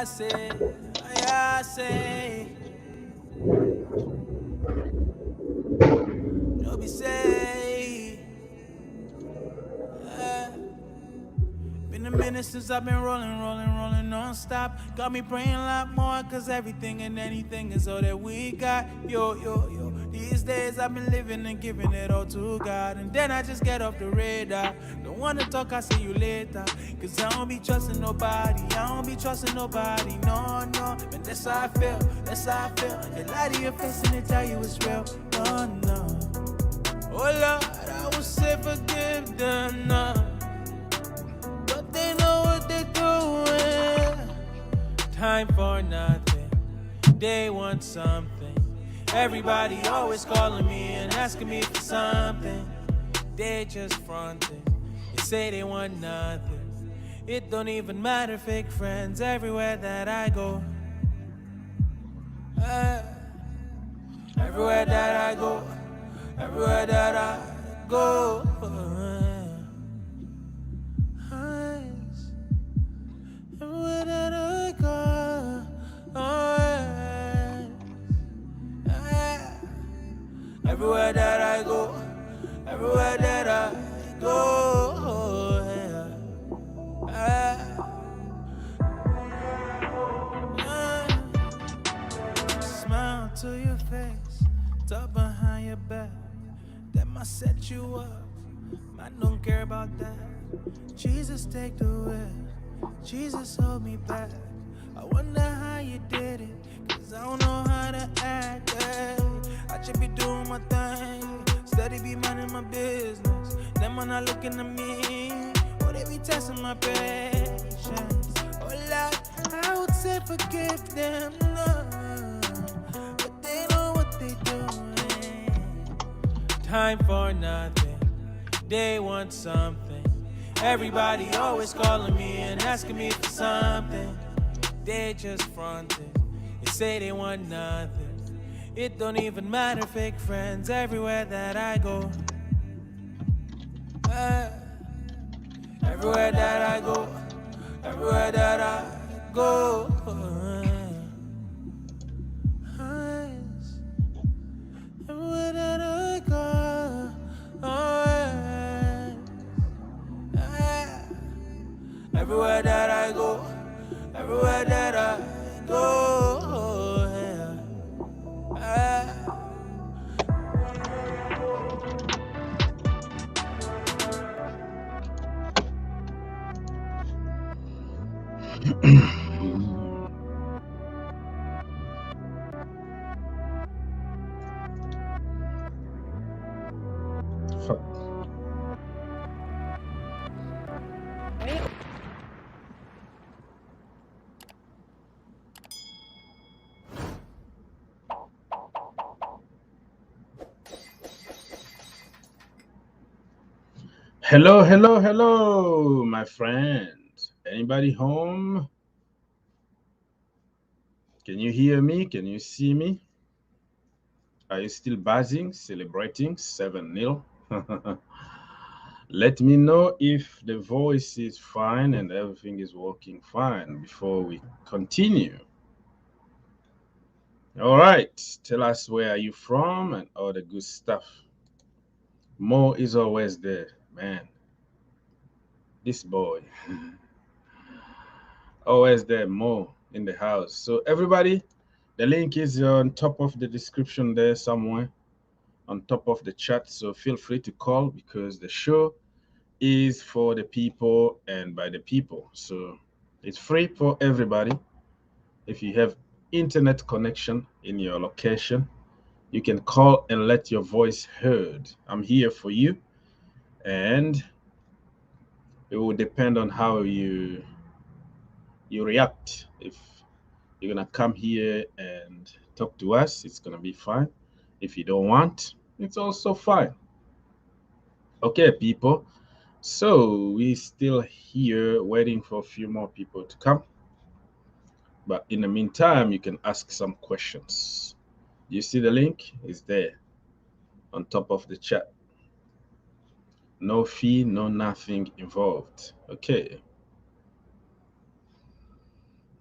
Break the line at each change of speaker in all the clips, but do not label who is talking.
I say, no be say. Been a minute since I've been rolling non-stop. Got me praying a lot more, cause everything and anything is all that we got. Yo. These days I've been living and giving it all to God. And then I just get off the radar. Don't wanna talk, I'll see you later. Cause I don't be trusting nobody. No. And that's how I feel. They lie to your face and they tell you it's real. No. Oh Lord, I would say forgive them, no. But they know what they're doing. Time for nothing, they want something. Everybody always calling me and asking me for something. They just fronting, they say they want nothing. It don't even matter, fake friends everywhere that I go. Everywhere that I go. Everywhere that I go, everywhere that I go, everywhere that I go, everywhere that I go, smile to your face, talk behind your back. That might set you up, I don't care about that. Jesus, take the wheel, Jesus, hold me back. I wonder how you did it, cause I don't know how to act, yeah. I should be doing my thing, steady be minding my business. Them are not looking at me, or they be testing my patience. Oh Lord, I would say forgive them, no. But they know what they doing. Time for nothing, they want something. Everybody always calling me and asking me for something. They just fronting, they say they want nothing. It don't even matter, fake friends everywhere that I go. Everywhere that I go, everywhere that I go. Everywhere that I go, everywhere that I go, everywhere that I go,
Hello, my friend. Anybody home? Can you hear me? Can you see me? Are you still buzzing, celebrating 7-0? Let me know if the voice is fine and everything is working fine before we continue. All right, tell us where are you from and all the good stuff. Mo is always there, man. This boy. Always there, Mo in the house. So everybody, the link is on top of the description there somewhere, on top of the chat. So feel free to call because the show is for the people and by the people. So it's free for everybody. If you have internet connection in your location, you can call and let your voice heard. I'm here for you. And it will depend on how you react. If you're gonna come here and talk to us, it's gonna be fine. If you don't want, it's also fine. Okay, people. So we still here waiting for a few more people to come. But in the meantime, you can ask some questions. You see the link is there on top of the chat. No fee, no nothing involved. Okay.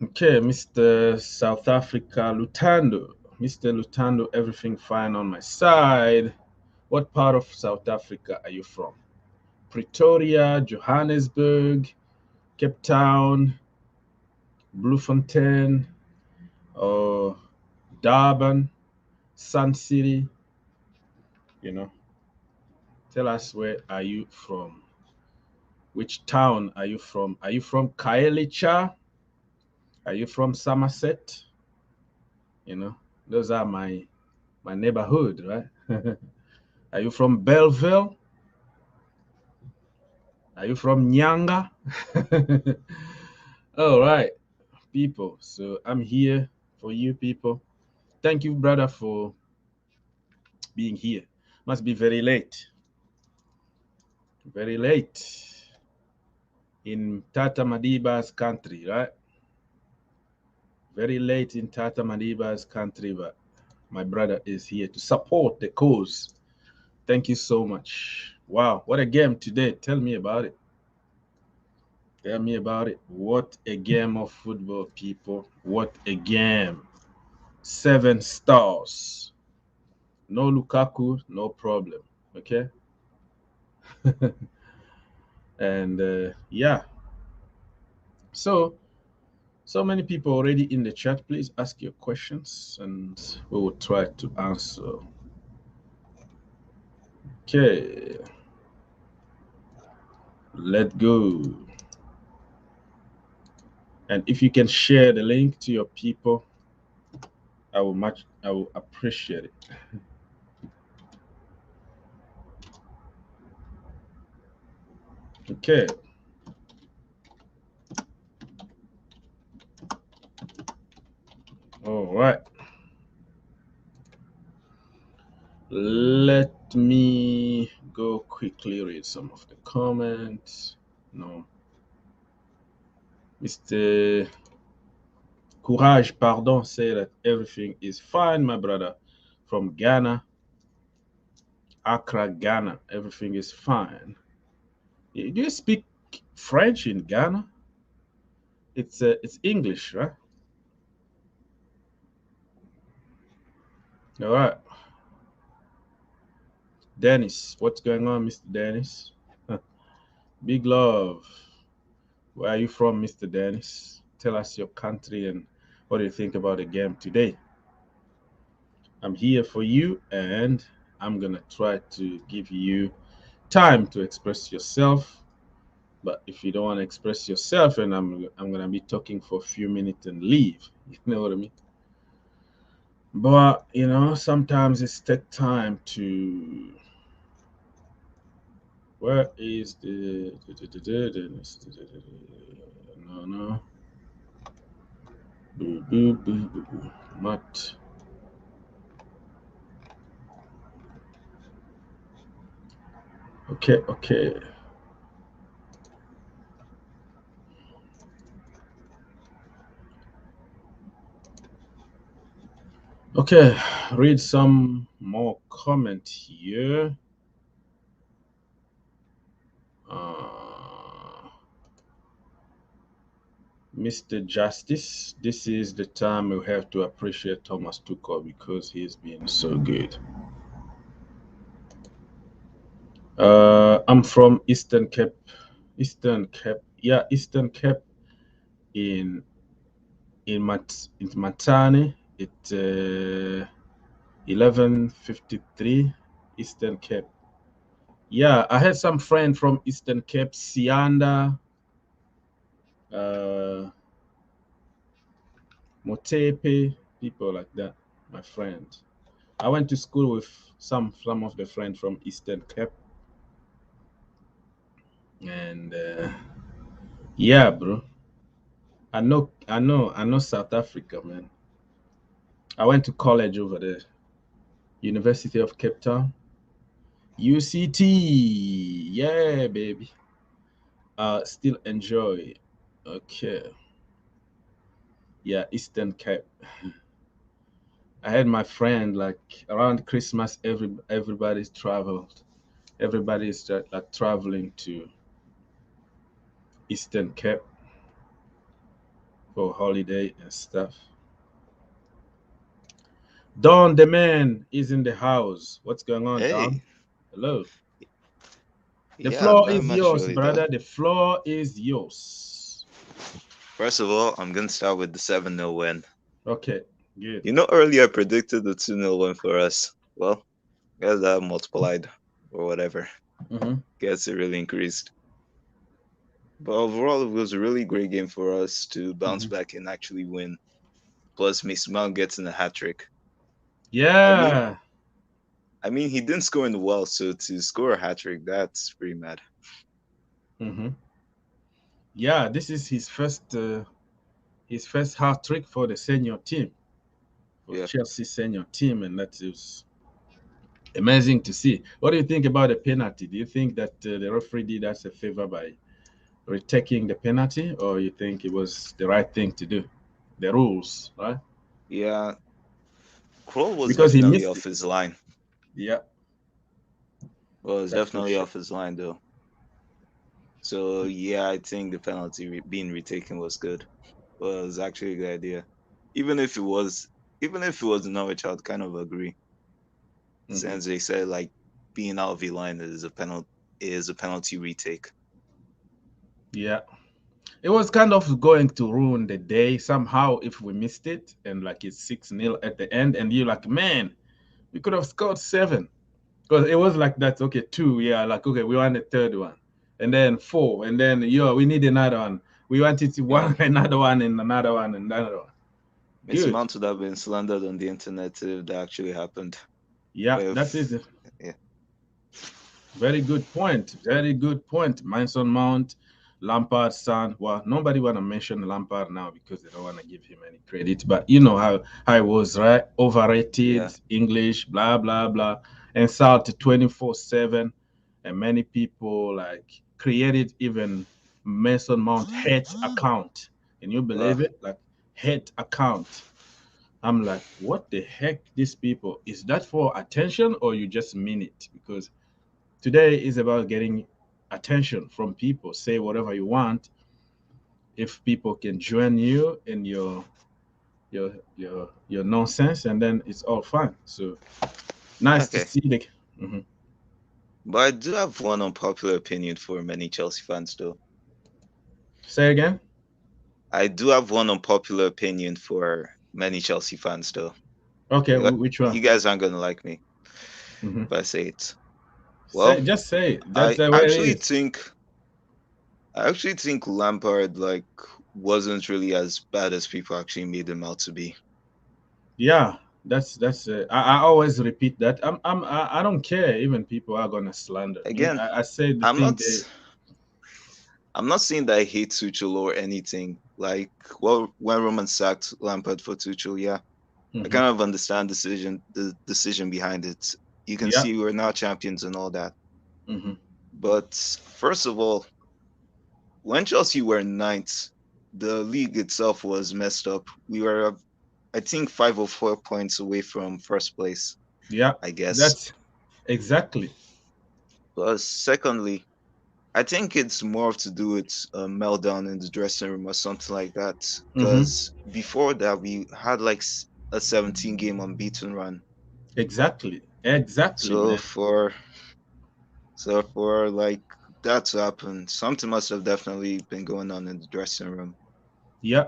Okay, Mr. South Africa Lutando. Mr. Lutando, everything fine on my side. What part of South Africa are you from? Pretoria, Johannesburg, Cape Town, Bloemfontein, or Durban, Sun City? You know, tell us, where are you from? Which town are you from? Are you from Kaelicha? Are you from Somerset? You know, those are my neighborhood, right? Are you from Belleville? Are you from Nyanga? All right, people. So I'm here for you, people. Thank you, brother, for being here. Must be very late. Very late in Tata Madiba's country, right? Very late in Tata Madiba's country, but my brother is here to support the cause. Thank you so much. Wow, what a game today. Tell me about it. Tell me about it. What a game of football, people. What a game. 7 stars. No Lukaku, no problem. Okay? And yeah. So, so many people already in the chat. Please ask your questions and we will try to answer. Okay. Let's go. And if you can share the link to your people, I will appreciate it. Okay. All right. Let me go quickly read some of the comments. No. Mr. Courage, pardon, say that everything is fine, my brother. From Ghana, Accra, Ghana, everything is fine. Do you speak French in Ghana? It's English, right? All right. Dennis, what's going on, Mr. Dennis? Big love. Where are you from, Mr. Dennis? Tell us your country and what do you think about the game today? I'm here for you and I'm going to try to give you time to express yourself. But if you don't want to express yourself, and I'm going to be talking for a few minutes and leave. You know what I mean? But, you know, sometimes it's take time to. Where is the. No, no. Boo, boo, boo, boo, boo. Not. Okay, okay. Okay, read some more comment here. Mr. Justice, this is the time we have to appreciate Thomas Tuchel because he's been so good. I'm from Eastern Cape. Eastern Cape, yeah, Eastern Cape in Matane. It's 11:53 Eastern Cape. Yeah, I had some friend from Eastern Cape, Sianda, uh, Motepe, people like that. My friend. I went to school with some of the friends from Eastern Cape, and yeah, bro. I know South Africa, man. I went to college over there, University of Cape Town, UCT. Yeah, baby. Still enjoy. Okay. Yeah, Eastern Cape. I had my friend like around Christmas. Everybody's traveled. Everybody's like traveling to Eastern Cape for holiday and stuff. Don the man is in the house. What's going on, Don?
Hey,
Hello. The
yeah,
floor
not
is
much
yours,
really though.
brother. The floor is yours.
First of all, I'm gonna start with the 7-0 win.
Okay, good.
Earlier I predicted the 2-0 win for us. Well, guess that multiplied or whatever.
Hmm.
Guess it really increased. But overall, it was a really great game for us to bounce
Hmm.
back and actually win. Plus, Mason Mount gets in a hat trick. I mean,
Yeah.
he didn't score in the well, so to score a hat trick, that's pretty mad.
Hmm. Yeah, this is his first hat trick for the senior team, for
Yeah,
Chelsea senior team, and that is amazing to see. What do you think about the penalty? Do you think that the referee did us a favor by retaking the penalty, or you think it was the right thing to do? The rules, right?
yeah. Kroll was
Because he
definitely
missed
off
it.
his line.
Yeah,
Well, was
that's for
definitely
sure.
off his line though. So yeah, I think the penalty being retaken was good. Was actually a good idea. Even if it was, even if it was Norwich, I'd kind of agree.
Hmm.
Since they said like being out of the line is a penalty retake.
Yeah, it was kind of going to ruin the day somehow if we missed it, and like it's 6-0 at the end, and you're like, man, we could have scored seven. Because it was like that. Okay, two. Yeah, like okay, we want a third one, and then four, and then we need another one. We wanted to
Yeah,
one another one and another one and another one.
Mason
Good.
Mount would have been slandered on the internet if that actually happened.
Yeah, that is
If
a
yeah,
very good point. Very good point. Mason Mount, Lampard son. Well, nobody want to mention Lampard now because they don't want to give him any credit. But you know how it was, right?
yeah,
Overrated, English, blah blah blah, insult 24/7, and many people like created even Mason Mount hate account. Can you
well,
believe it? Like hate account. I'm like, what the heck? These people, is that for attention or you just mean it? Because today is about getting attention from people. Say whatever you want. If people can join you in your nonsense, and then it's all fine. So nice to
okay.
see the. Mhm.
But I do have one unpopular opinion for many Chelsea fans, though.
Say again.
I do have one unpopular opinion for many Chelsea fans, though.
Okay,
You,
which one?
you guys aren't gonna like me
Hmm.
if I say it. Well,
Say it. That's
I
the way it
actually
is.
think I actually think Lampard wasn't really as bad as people actually made him out to be.
Yeah, that's. I always repeat that. I don't care even people are gonna slander me.
Again,
I say the
I'm
thing
not
they.
I'm not saying that I hate Tuchel or anything. Like, well, when Roman sacked Lampard for Tuchel, yeah, I
Hmm.
kind of understand the decision behind it. You can
Yeah.
see we're now champions and all that.
Hmm.
But first of all, when Chelsea were ninth, the league itself was messed up. We were, I think, 5 or 4 points away from first place,
Yeah.
I guess.
That's exactly.
Plus, secondly, I think it's more to do with a meltdown in the dressing room or something like that.
Hmm.
Because before that, we had like a 17-game unbeaten run.
Exactly. Exactly,
So
man.
for like that to happen, something must have definitely been going on in the dressing room.
Yeah.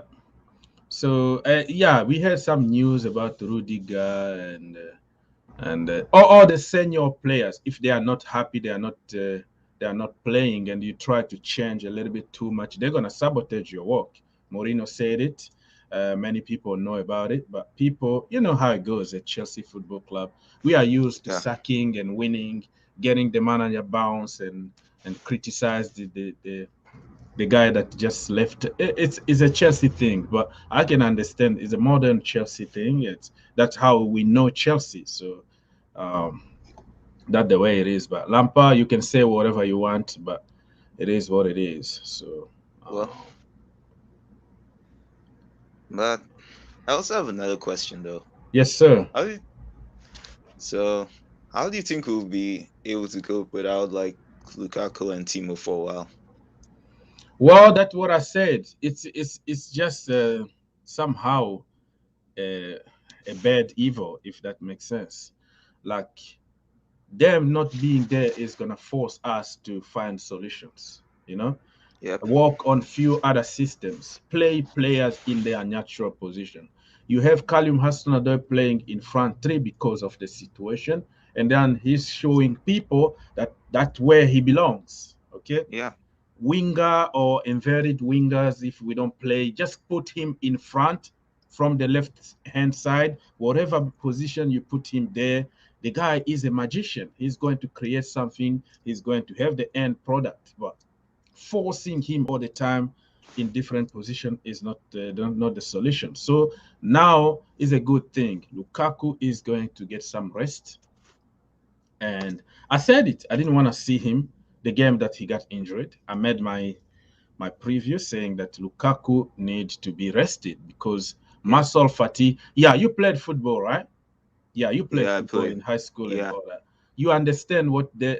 So yeah, we had some news about Rudiger and all the senior players. If they are not happy, they are not playing, and you try to change a little bit too much, they're gonna sabotage your work. Mourinho said it. Many people know about it, but people, you know how it goes at Chelsea Football Club. We are used to
Yeah,
sacking and winning, getting the manager bounce and criticize the guy that just left. It's a Chelsea thing, but I can understand it's a modern Chelsea thing. It's that's how we know Chelsea. So um, that's the way it is. But Lampard, you can say whatever you want, but it is what it is. So
well,
um,
but I also have another question though.
yes, sir.
How do you, so how do you think we'll be able to cope without like Lukaku and Timo for a while?
Well, that's what I said. It's just somehow uh, a bad evil, if that makes sense. Like them not being there is gonna force us to find solutions. You know,
Yep.
work on few other systems, play players in their natural position. You have Callum Hudson-Odoi playing in front three because of the situation, and then he's showing people that that's where he belongs. Okay,
Yeah.
winger or inverted wingers, if we don't play, just put him in front from the left hand side, whatever position you put him there. The guy is a magician. He's going to create something, he's going to have the end product. But forcing him all the time in different position is not the solution. So now is a good thing. Lukaku is going to get some rest, and I said it. I didn't want to see him the game that he got injured. I made my preview saying that Lukaku needs to be rested because
Yeah.
muscle fatigue. Yeah, you played football, right? Yeah, you played
Yeah. I
football
played.
in high school and
Yeah.
all that. You understand what the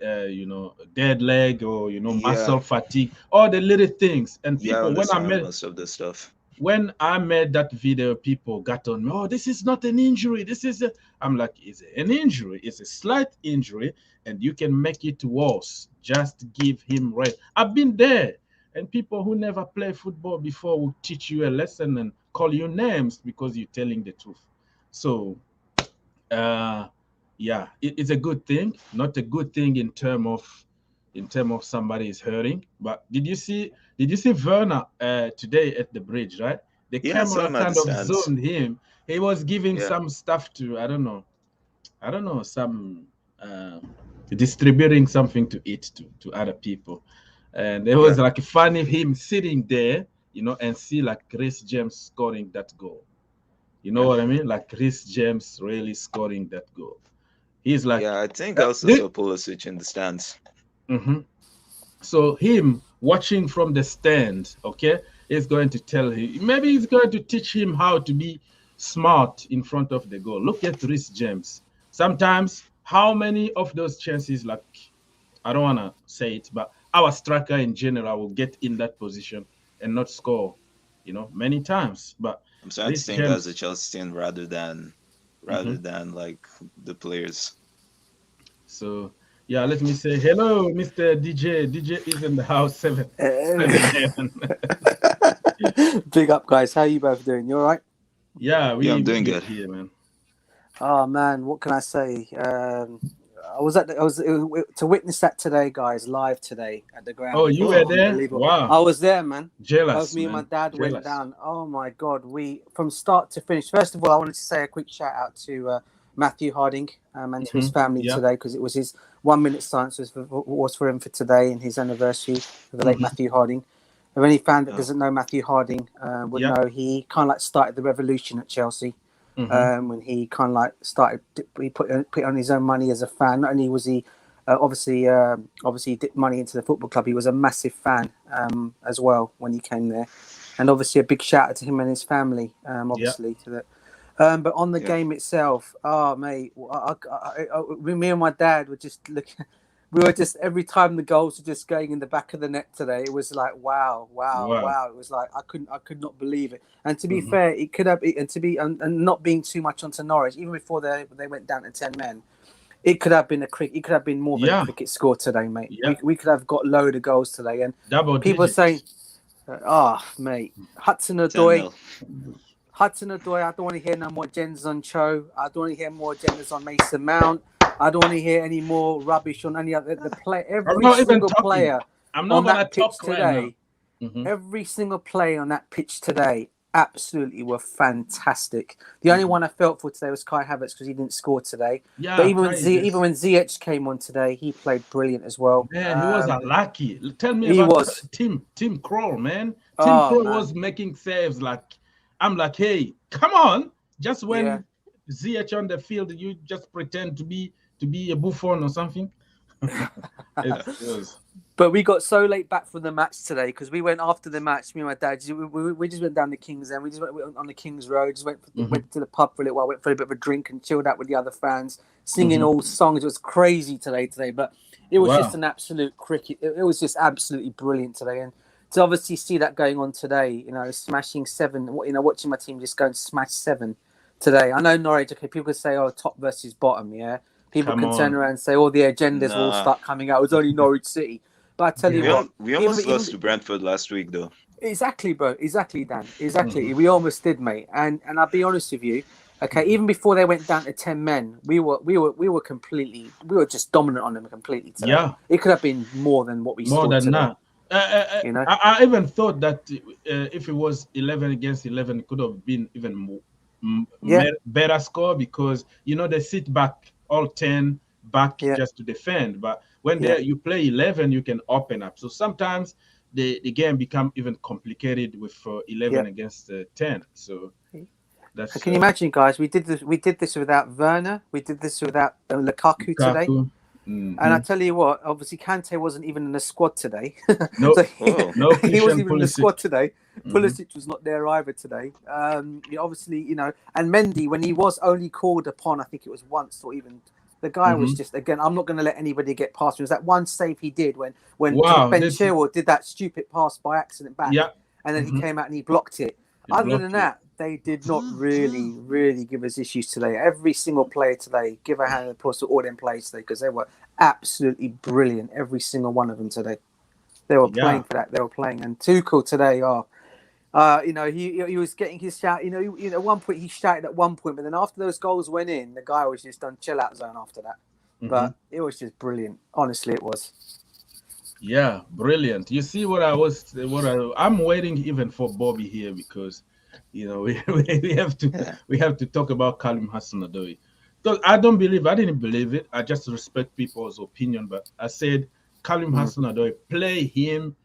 dead leg or
Yeah.
muscle fatigue, all the little things. And
Yeah. I
people,
understand most of this stuff.
when I made that video, people got on me. Oh, this is not an injury. This is a. I'm like, it's an injury. It's a slight injury, and you can make it worse. Just give him rest. I've been there, and people who never play football before will teach you a lesson and call you names because you're telling the truth. So uh, yeah, it's a good thing, not a good thing in term of somebody is hurting. But did you see Werner today at the bridge, right? The
Yeah. I saw
camera
him at the
kind of
stands.
zoomed him. He was giving
Yeah.
some stuff to I don't know some uh, distributing something to eat to other people, and it was
Yeah.
like funny him sitting there, and see like Chris James scoring that goal. You know
Yeah.
what I mean? Like Chris James really scoring that goal. He's like,
Yeah. I think I also saw Pulisic in the stands.
Mhm. So him watching from the stand, okay, is going to tell him. Maybe he's going to teach him how to be smart in front of the goal. Look at Reece James. Sometimes, how many of those chances, like I don't want to say it, but our striker in general will get in that position and not score, many times. But
I'm starting to
Reece
think as a
James.
Chelsea fan rather
Mhm.
than like the players.
So yeah, let me say hello, Mr. DJ. DJ is in the house. Seven, seven heaven.
Big up, guys. How you both doing? You all right?
Yeah,
Yeah. I'm
we
doing
good
good.
here, man.
Oh man, what can I say? To witness that today, guys, live today at the ground.
Oh,
It
you
was
were
Oh.
there?
unbelievable.
Wow,
I was there, man. Both
jealous,
me and my
man.
dad went
Jealous.
down. Oh my god, we from start to finish. First of all, I wanted to say a quick shout out to Matthew Harding and to his family
Yeah.
today because it was his 1 minute silence was for him for today and his anniversary of the late Matthew Harding. If any fan that
Oh.
doesn't know Matthew Harding would
Yeah.
know, he kind of like started the revolution at Chelsea. When he kind of like started, he put on his own money as a fan. Not only was he obviously dipped money into the football club, he was a massive fan as well when he came there. And obviously a big shout out to him and his family,
Yeah.
obviously to that. But on the
Yeah.
game itself, oh mate, me and my dad were just looking. We were just every time the goals were just going in the back of the net today. It was like wow, wow,
Wow.
wow. It was like I could not believe it. And to be fair, it could have, and to be and not being too much onto Norwich, even before they went down to 10 men, it could have been it could have been more than a
Yeah.
cricket score today, mate.
Yeah.
We could have got load of goals today, and
Double
people are saying,
digits.
mate,
10-0.
Hudson-Odoi, I don't want to hear no more Jens on Cho. I don't want to hear more Jens on Mason Mount. I don't want to hear any more rubbish on any other the play.
I'm
Every
not even
single
talking.
player
I'm not
on
gonna
that pitch
talk right now.
today, every single player on that pitch today, absolutely were fantastic. The only one I felt for today was Kai Havertz because he didn't score today.
Yeah.
But even
Kai
when Ziyech came on today, he played brilliant as well.
Man, he was unlucky. Tell me
He
about
was.
Tim Kroll, man. Tim
Oh,
Kroll
man.
was making saves like I'm like, hey, come on. Just when
Yeah.
ZH on the field, you just pretend to be a Buffon or something. It was.
But we got so late back from the match today because we went after the match. Me and my dad, we just went down the King's End. We just went on the King's Road. Just went to the pub for a little while. Went for a bit of a drink and chilled out with the other fans, singing all songs. It was crazy today. But it was just an absolute cricket. It was just absolutely brilliant today. And to obviously see that going on today, smashing 7, watching my team just go and smash 7 today. I know Norwich, okay, people can say, oh, top versus bottom, yeah. People
Come
can turn
on.
around and say, oh, the agendas will
Nah.
start coming out. It was only Norwich City. But I tell you what.
We almost lost to Brentford last week, though.
Exactly, bro. Exactly, Dan. Exactly.
Mhm.
We almost did, mate. And I'll be honest with you. Okay, even before they went down to 10 men, we were just dominant on them completely today.
Yeah.
It could have been more than what we
More
scored
than
today.
that. I even thought that if it was 11 against 11, it could have been even more, better score because, they sit back, all 10 back just to defend. But when you play 11, you can open up. So sometimes the game become even complicated with 11 against 10. So that's.
Can you imagine, guys? We did this without Werner. We did this without Lukaku today.
Mm-hmm.
And I tell you what, obviously Kante wasn't even in the squad today.
No,
so
no,
he wasn't even in the
Pulisic.
squad today.
Mm-hmm.
Pulisic was not there either today. Obviously, and Mendy, when he was only called upon, I think it was once or even the guy was just, again, I'm not going to let anybody get past me. It was that one save he did when Ben Chilwell did that stupid pass by accident back.
Yeah.
And then he came out and he blocked it. Other than that, they did not really give us issues today. Every single player today, give a hand of applause to all them players today because they were absolutely brilliant. Every single one of them today. They were playing for that. They were playing. And Tuchel today, he was getting his shout. At one point he shouted at one point, but then after those goals went in, the guy was just on chill out zone after that. Mm-hmm. But it was just brilliant. Honestly, it was.
Yeah, brilliant. You see I'm waiting even for Bobby here because we have to talk about Callum Hudson-Odoi. Because I didn't believe it. I just respect people's opinion, but I said Callum Hudson-Odoi, play him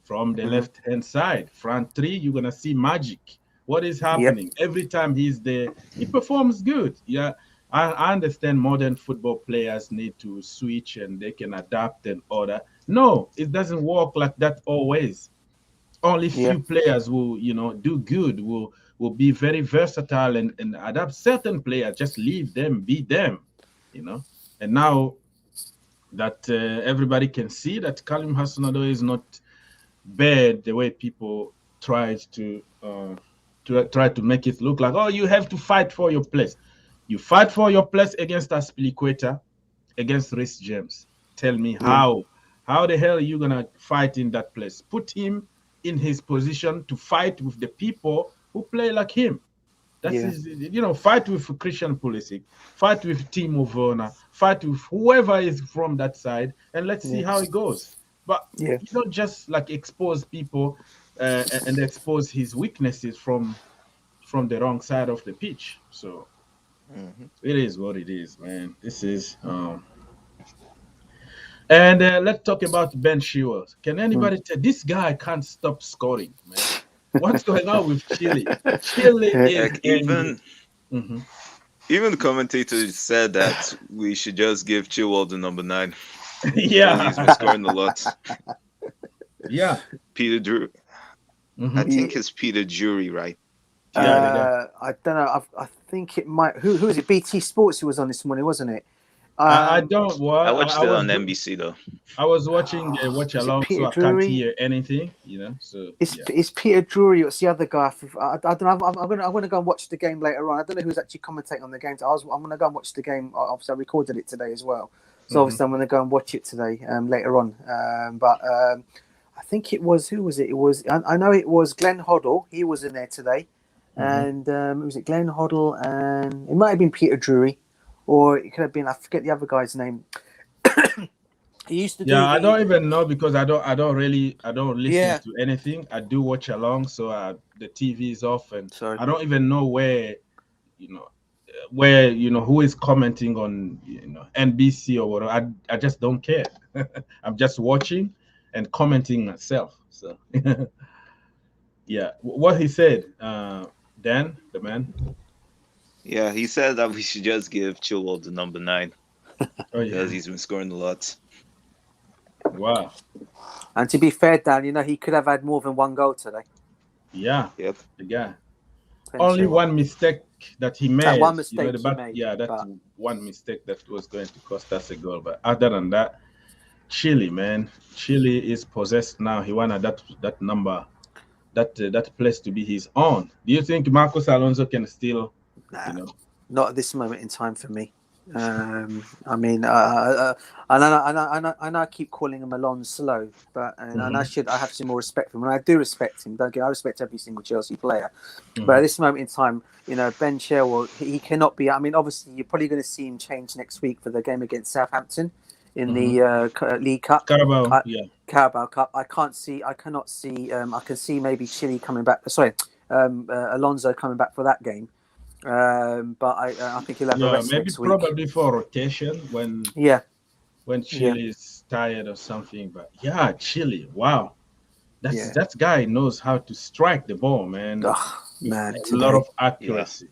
from the left-hand side. Front 3, you're gonna see magic. What is happening? Every time he's there, he performs good. Yeah. I understand modern football players need to switch and they can adapt and order. No, it doesn't work like that always. Only few players will, do good, will be very versatile and adapt. Certain players, just leave them, be them, And now that everybody can see that Callum Hudson-Odoi is not bad the way people tried to make it look like, oh, you have to fight for your place. You fight for your place against Aspilicueta, against Reece James. Tell me how the hell are you gonna fight in that place? Put him in his position to fight with the people who play like him. That's fight with Christian Pulisic, fight with Timo Werner, fight with whoever is from that side, and let's see how it goes. But you don't just like expose people and expose his weaknesses from the wrong side of the pitch. So it is what it is, man. This is and let's talk about Ben Chilwell. Can anybody tell this guy can't stop scoring, man? What's going on with Chile? Chile is
even the commentators said that we should just give Chilwell the number 9.
Yeah,
he's been scoring a lot.
Yeah,
Peter Drew. I think it's Peter Drury, right?
I don't know. I think it might. Who was it? BT Sports who was on this morning, wasn't it?
I don't. Well,
I watched it on NBC though.
I was watching watch along, so I can't hear anything. So
it's Peter Drury. What's the other guy? I don't know. I'm gonna go and watch the game later on. I don't know who's actually commentating on the game. I'm gonna go and watch the game. Obviously, I recorded it today as well. So obviously, I'm gonna go and watch it today later on. But I think it was who was it? It was I know it was Glenn Hoddle. He was in there today, and was it Glenn Hoddle? And it might have been Peter Drury. Or it could have been, I forget the other guy's name. He used to do.
I don't even know because I don't listen to anything. I do watch along, so the TV is off, and I don't even know where who is commenting on NBC or whatever. I just don't care. I'm just watching and commenting myself. So what he said, Dan, the man.
Yeah, he said that we should just give Chilwell the number 9 because he's been scoring a lot.
Wow.
And to be fair, Dan, he could have had more than one goal today.
Yeah.
Yep.
Yeah. Only one mistake that he made.
That one mistake
one mistake that was going to cost us a goal. But other than that, Chile, man. Chile is possessed now. He wanted that number, that place to be his own. Do you think Marcos Alonso can still,
Nah, not at this moment in time for me. I mean, I know I keep calling him Alonso slow, but and I have some more respect for him, and I do respect him. Don't get, I respect every single Chelsea player, but at this moment in time, you know, Ben Chilwell, he cannot be. I mean, obviously, you're probably going to see him change next week for the game against Southampton in the League Cup.
Carabao,
Carabao Cup. I cannot see. I can see maybe Chile coming back. Sorry, Alonso coming back for that game. But I think he'll have a rest
maybe
next week.
probably for rotation when Chile is tired or something. But yeah, Chile, wow, that guy knows how to strike the ball, man.
Oh, man,
a lot of accuracy.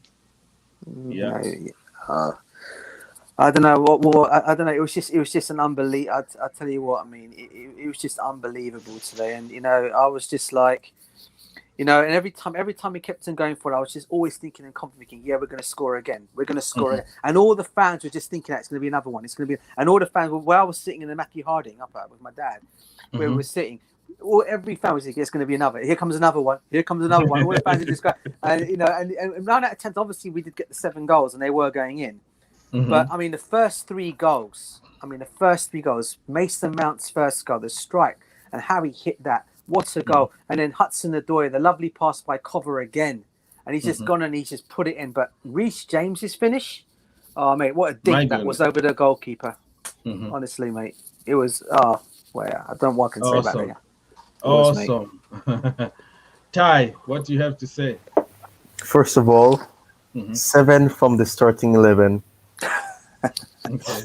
I don't know what I don't know. It was just an unbelievable. I tell you what, I mean, it was just unbelievable today, and you know, I was just like. You know, and every time we kept on going for it, I was just always thinking and confident, yeah, we're going to score again. We're going to score again. And all the fans were just thinking that it's going to be another one. It's going to be, and all the fans, where I was sitting in the Mackie Harding up with my dad, where we were sitting, every fan was thinking it's going to be another. Here comes another one. Here comes another one. All the fans are just going, and you know, and 9 out of 10, obviously we did get the 7 goals and they were going in. But I mean, the first three goals, Mason Mount's first goal, the strike, and how he hit that. What a goal. And then Hudson-Odoi, the lovely pass by Kovacic again. And he's just gone and he's just put it in. But Reece James's finish, oh, mate, what a dig that was over the goalkeeper. Honestly, mate. It was, I don't know what I can say about it.
Awesome. Ty, what do you have to say?
First of all, 7 from the starting 11.
Okay.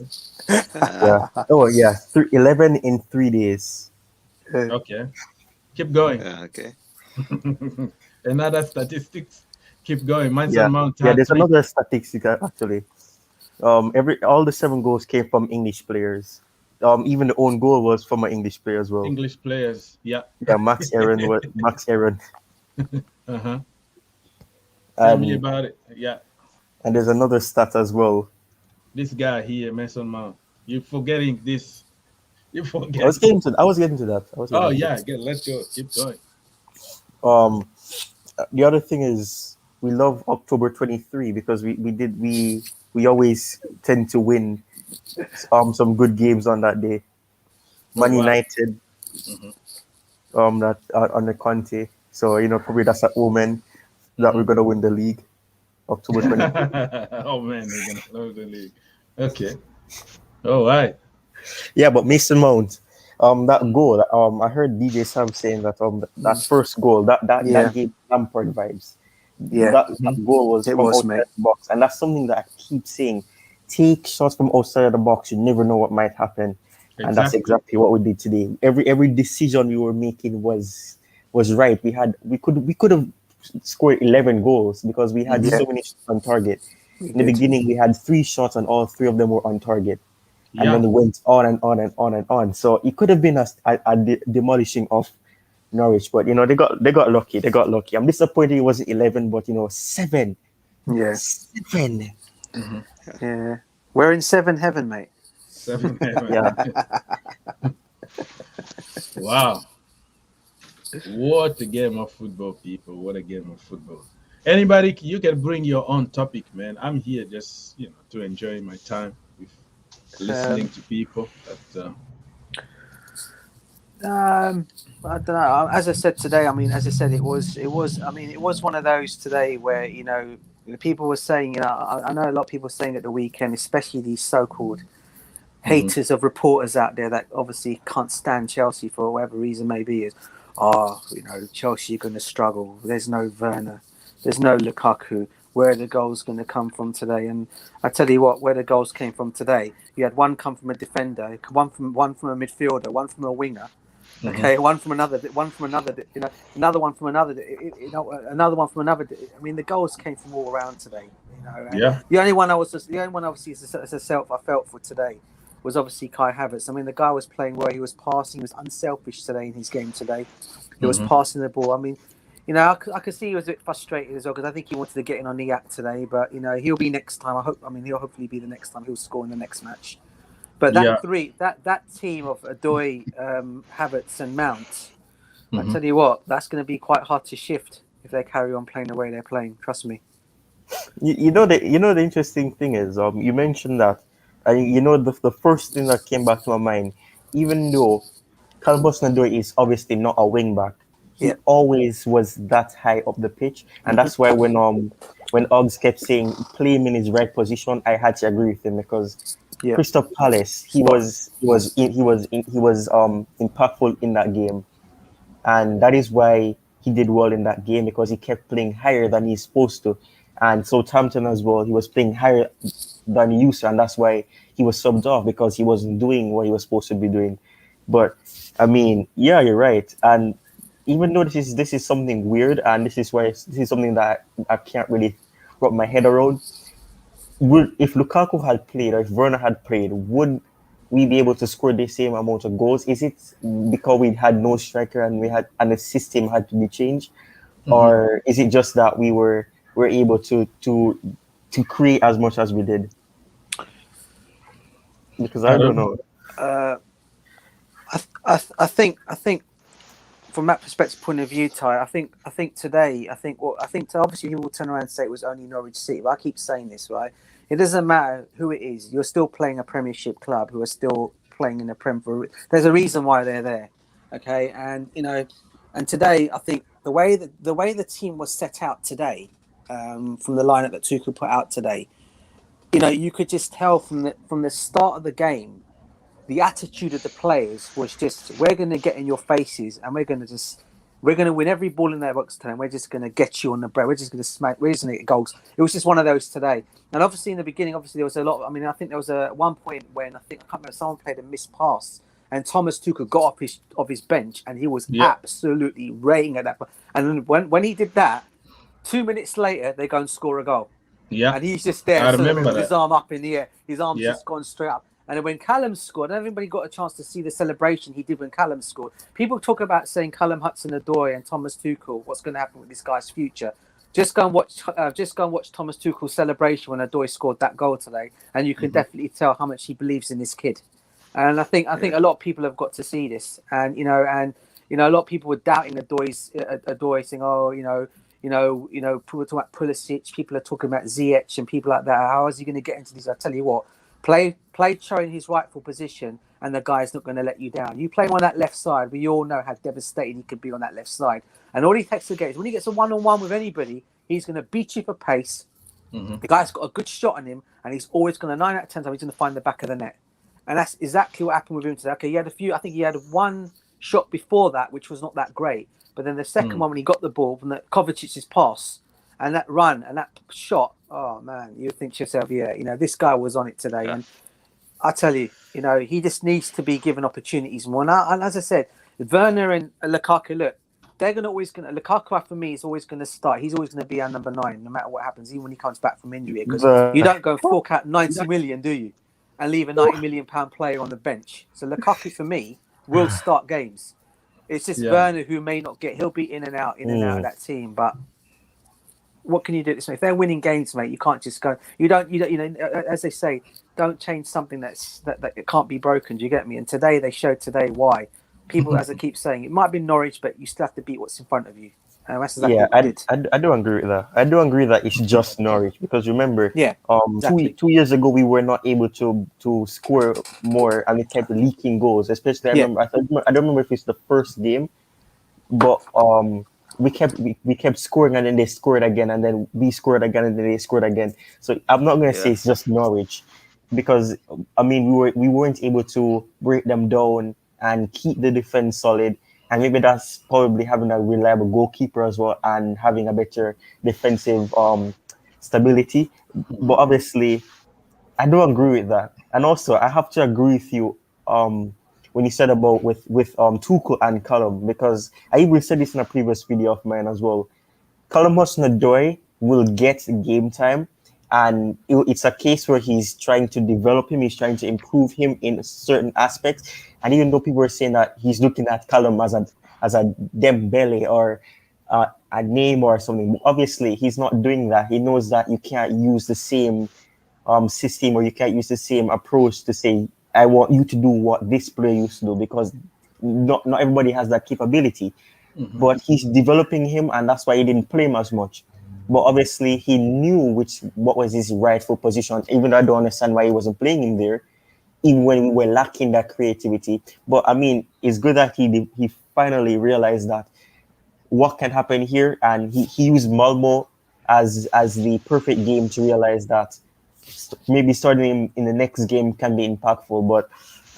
Yeah. Oh, yeah. 11 in 3 days.
Okay. Keep going.
Okay.
Another statistics. Keep going. Mount.
There's another statistic actually. All the 7 goals came from English players. Even the own goal was from an English player as well.
English players, yeah.
Yeah, Max Aaron.
Tell me about it. Yeah.
And there's another stat as well.
This guy here, Mason Mount. You're forgetting this. I
was getting to that.
Let's go. Keep going.
The other thing is we love October 23 because we always tend to win some good games on that day. Man United, that on the Conte. So you know, probably that's an omen that we're gonna win the league. October 23.
Oh man, we're gonna love the league. Okay. All right.
Yeah, but Mason Mount, that goal, I heard DJ Sam saying that that first goal, that gave Lampard vibes. Yeah, that goal was from outside the box, and that's something that I keep saying. Take shots from outside of the box. You never know what might happen, and that's exactly what we did today. Every decision we were making was right. We could have scored 11 goals because we had so many shots on target. In the beginning, we had 3 shots, and all 3 of them were on target. And then it went on and on and on and on. So it could have been a demolishing of Norwich, but you know they got lucky. I'm disappointed it wasn't 11, but you know 7.
Yeah,
7.
Yeah, we're in 7 heaven, mate.
7 heaven.
Yeah.
Wow. What a game of football, people! What a game of football. Anybody, you can bring your own topic, man. I'm here just to enjoy my time with listening to people. But,
I don't know. As I said today, it was one of those today where people were saying, I know a lot of people were saying at the weekend, especially these so-called haters of reporters out there that obviously can't stand Chelsea for whatever reason maybe is, Chelsea are going to struggle. There's no Werner, there's no Lukaku. Where are the goals going to come from today? And I tell you what, where the goals came from today, you had one come from a defender, one from a midfielder, one from a winger. Okay, one from another, another one from another, another one from another. I mean, the goals came from all around today. The only one obviously as a self I felt for today was obviously Kai Havertz. I mean, the guy was playing well. He was passing. He was unselfish today in his game today. He was passing the ball. I mean, I could see he was a bit frustrated as well because I think he wanted to get in on the act today. But he'll be next time. He'll hopefully be the next time. He'll score in the next match. But that team of Odoi, Havertz, and Mount, I tell you what, that's going to be quite hard to shift if they carry on playing the way they're playing. Trust me.
You know the interesting thing is you mentioned that, the first thing that came back to my mind, even though Callum Hudson-Odoi is obviously not a wing back, he always was that high up the pitch, and that's why when Oggs kept saying play him in his right position, I had to agree with him, because Crystal Palace, he was impactful in that game, and that is why he did well in that game, because he kept playing higher than he's supposed to. And Southampton as well, he was playing higher than he used to, and that's why he was subbed off, because he wasn't doing what he was supposed to be doing. But I mean, yeah, you're right. And even though this is something weird, and this is something that I can't really wrap my head around. If Lukaku had played, or if Werner had played, would we be able to score the same amount of goals? Is it because we had no striker and the system had to be changed, or is it just that we were able to create as much as we did? Because I don't know.
I think from that perspective point of view, Ty, I think today, obviously you will turn around and say it was only Norwich City, but I keep saying this, right? It doesn't matter who it is. You're still playing a Premiership club who are still playing in the Prem. There's a reason why they're there, okay? And and today I think the way the team was set out today, from the lineup that Tuchel put out today, you could just tell from the start of the game, the attitude of the players was just, we're going to get in your faces and we're going to win every ball in their box today, and we're just going to get you on the bread. We're just going to smack. We're just going to get goals. It was just one of those today. And obviously in the beginning, there was a lot. I mean, I think there was one point when I can't remember, someone played a missed pass, and Thomas Tuchel got off his bench, and he was absolutely raining at that. And when he did that, 2 minutes later they go and score a goal. Yeah, and he's just there, with his arm up in the air. His arm's just gone straight up. And then when Callum scored, everybody got a chance to see the celebration he did when Callum scored. People talk about saying Callum Hudson-Odoi and Thomas Tuchel, what's going to happen with this guy's future? Just go and watch Thomas Tuchel's celebration when Odoi scored that goal today, and you can definitely tell how much he believes in this kid. And I think a lot of people have got to see this, and a lot of people were doubting Odoi, saying, people are talking about Pulisic, people are talking about Ziyech and people like that. How is he going to get into these? I tell you what. Play Cho in his rightful position, and the guy's not going to let you down. You play him on that left side. We all know how devastating he could be on that left side. And all he takes to get is when he gets a one-on-one with anybody, he's going to beat you for pace. The guy's got a good shot on him, and he's always going to 9 out of 10 times he's going to find the back of the net. And that's exactly what happened with him today. Okay, I think he had one shot before that, which was not that great. But then the second one, when he got the ball from Kovacic's pass, and that run and that shot, oh man, you think to yourself, this guy was on it today. Yeah. And I tell you, he just needs to be given opportunities more. And as I said, Werner and Lukaku, look, Lukaku for me is always going to start. He's always going to be our number 9, no matter what happens, even when he comes back from injury. Because you don't go and fork out 90 million, do you? And leave a £90 million player on the bench. So Lukaku for me will start games. It's just Werner who may not get. He'll be in and out of that team, but. What can you do? If they're winning games, mate, you can't just go. You don't. As they say, don't change something that it can't be broken. Do you get me? And today they showed why. People, as I keep saying, it might be Norwich, but you still have to beat what's in front of you. And that's exactly what it did. I do agree with that. I do agree that it's just Norwich, because remember, exactly. two years ago we were not able to score more, and we kept leaking goals. Especially, I don't remember if it's the first game, but we kept scoring, and then they scored again, and then we scored again, and then they scored again. So I'm not going to say it's just Norwich, because I mean we weren't able to break them down and keep the defense solid, and maybe that's probably having a reliable goalkeeper as well and having a better defensive stability. But obviously, I do agree with that, and also I have to agree with you when you said about with Tuchel and Callum, because I even said this in a previous video of mine as well. Callum Hudson-Odoi will get game time, and it's a case where he's trying to develop him, he's trying to improve him in certain aspects. And even though people are saying that he's looking at Callum as a Dembele or a Neymar or something, obviously he's not doing that. He knows that you can't use the same system, or you can't use the same approach to say
I want you to do what this player used to do, because not everybody has that capability. But he's developing him, and that's why he didn't play him as much. But obviously, he knew what was his rightful position, even though I don't understand why he wasn't playing him there, even when we were lacking that creativity. But I mean, it's good that he finally realized that what can happen here, and he used Malmo as the perfect game to realize that maybe starting him in the next game can be impactful. But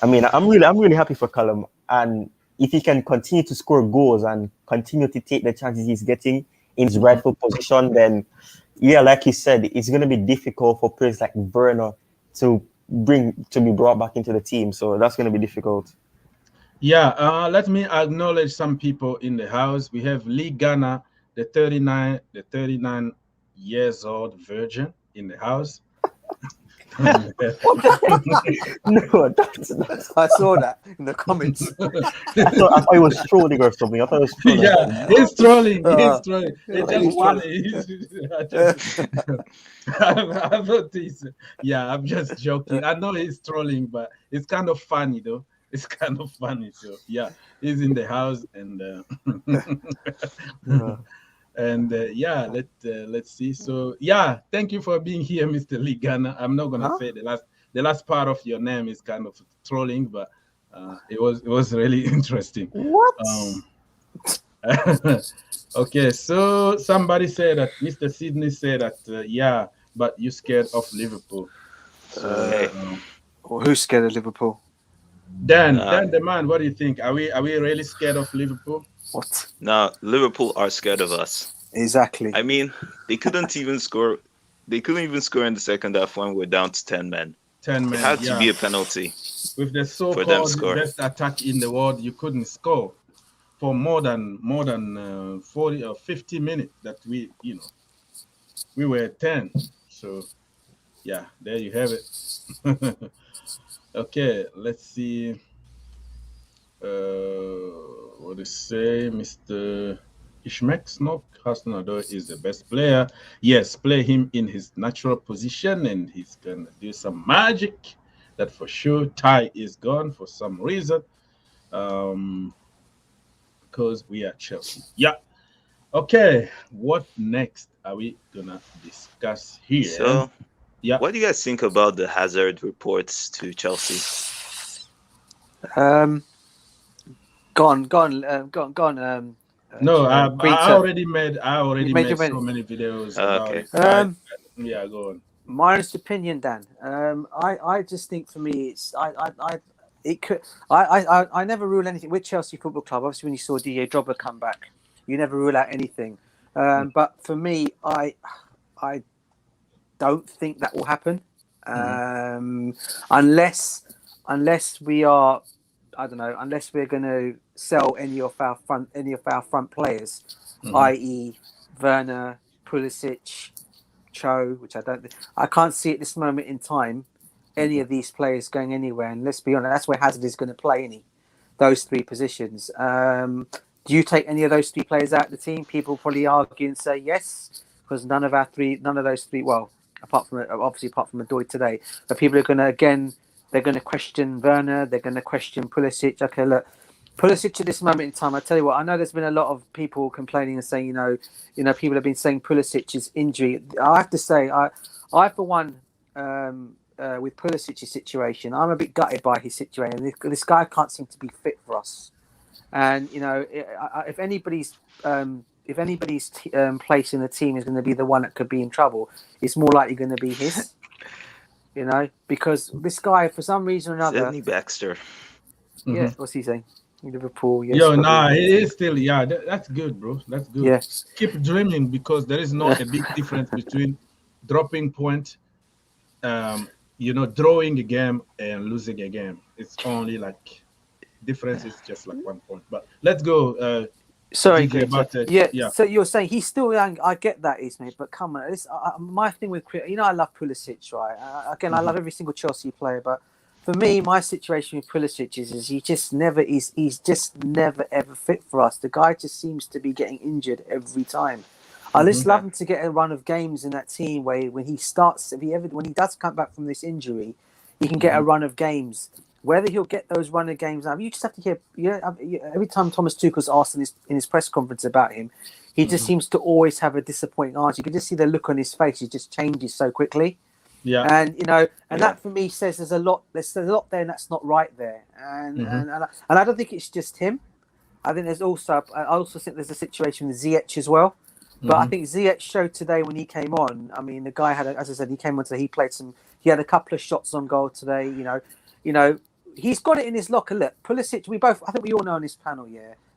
I mean, I'm really happy for Callum, and if he can continue to score goals and continue to take the chances he's getting in his rightful position, then yeah, like he said, it's going to be difficult for players like Werner to be brought back into the team. So that's going to be difficult.
Yeah, let me acknowledge some people in the house. We have Lee Ghana, the 39 years old virgin in the house.
No, that's
I saw that in the comments.
I thought it was trolling or something. I thought it was trolling.
Yeah, he's trolling. He's trolling. I'm just joking. I know he's trolling, but it's kind of funny though. It's kind of funny. So yeah, he's in the house, and let's see. So yeah, thank you for being here, Mr. Lee Ghana. I'm not gonna say the last part of your name is kind of trolling, but it was really interesting.
What?
Okay, so somebody said that Mr. Sydney said that but you scared of Liverpool. So,
who's scared of Liverpool?
Dan the man, what do you think? Are we really scared of Liverpool?
What?
No, Liverpool are scared of us.
Exactly.
I mean, they couldn't even score. They couldn't even score in the second half when we're down to 10 men.
10 men.
It had to be a penalty.
With the so-called best attack in the world, you couldn't score for more than 40 or 50 minutes that we were 10. So yeah, there you have it. Okay, let's see. What do you say, Mr. Ishmael? No, Hudson-Odoi is the best player. Yes, play him in his natural position, and he's gonna do some magic. That for sure. Ty is gone for some reason, because we are Chelsea. Yeah. Okay. What next are we gonna discuss here?
So, what do you guys think about the Hazard reports to Chelsea?
No, I already made so many videos about it. Yeah, go on.
My honest opinion, Dan. I just think for me, it's I never rule anything with Chelsea Football Club. Obviously, when you saw Didier Drogba come back, you never rule out anything. But for me, I don't think that will happen unless we are. I don't know, unless we're going to sell any of our front players, i.e. Werner, Pulisic, Cho, which I can't see at this moment in time any of these players going anywhere. And let's be honest, that's where Hazard is going to play those three positions. Do you take any of those three players out of the team? People probably argue and say yes, because none of those three. Well, apart from Odoi today, but people are going to they're going to question Werner. They're going to question Pulisic. Okay, look, Pulisic at this moment in time, I tell you what, I know there's been a lot of people complaining and saying, people have been saying Pulisic's injury. I have to say, I for one, with Pulisic's situation, I'm a bit gutted by his situation. This guy can't seem to be fit for us. And if anybody's place in the team is going to be the one that could be in trouble, it's more likely going to be his. Because this guy, for some reason or another...
Sidney Baxter.
Yeah, what's he saying? Liverpool, yes.
It is still, that's good, bro. That's good.
Yes.
Keep dreaming, because there is not a big difference between dropping point, drawing a game and losing a game. It's only like, difference is just like 1 point. But let's go.
Sorry, So you're saying he's still young. I get that, Ismail, but come on. My thing with I love Pulisic, right? I love every single Chelsea player, but for me, my situation with Pulisic is he's just never ever fit for us. The guy just seems to be getting injured every time. I just love him to get a run of games in that team where when he does come back from this injury, he can get a run of games whether he'll get those runner games now, you just have to hear. Every time Thomas Tuchel's asked in his press conference about him, he just seems to always have a disappointing answer. You can just see the look on his face; it just changes so quickly.
Yeah,
and that for me says there's a lot there, and that's not right there. And I don't think it's just him. I think I also think there's a situation with Ziyech as well. But I think Ziyech showed today when he came on. I mean, the guy as I said, he came on today. He had a couple of shots on goal today. He's got it in his locker. Look, Pulisic. I think we all know on this panel,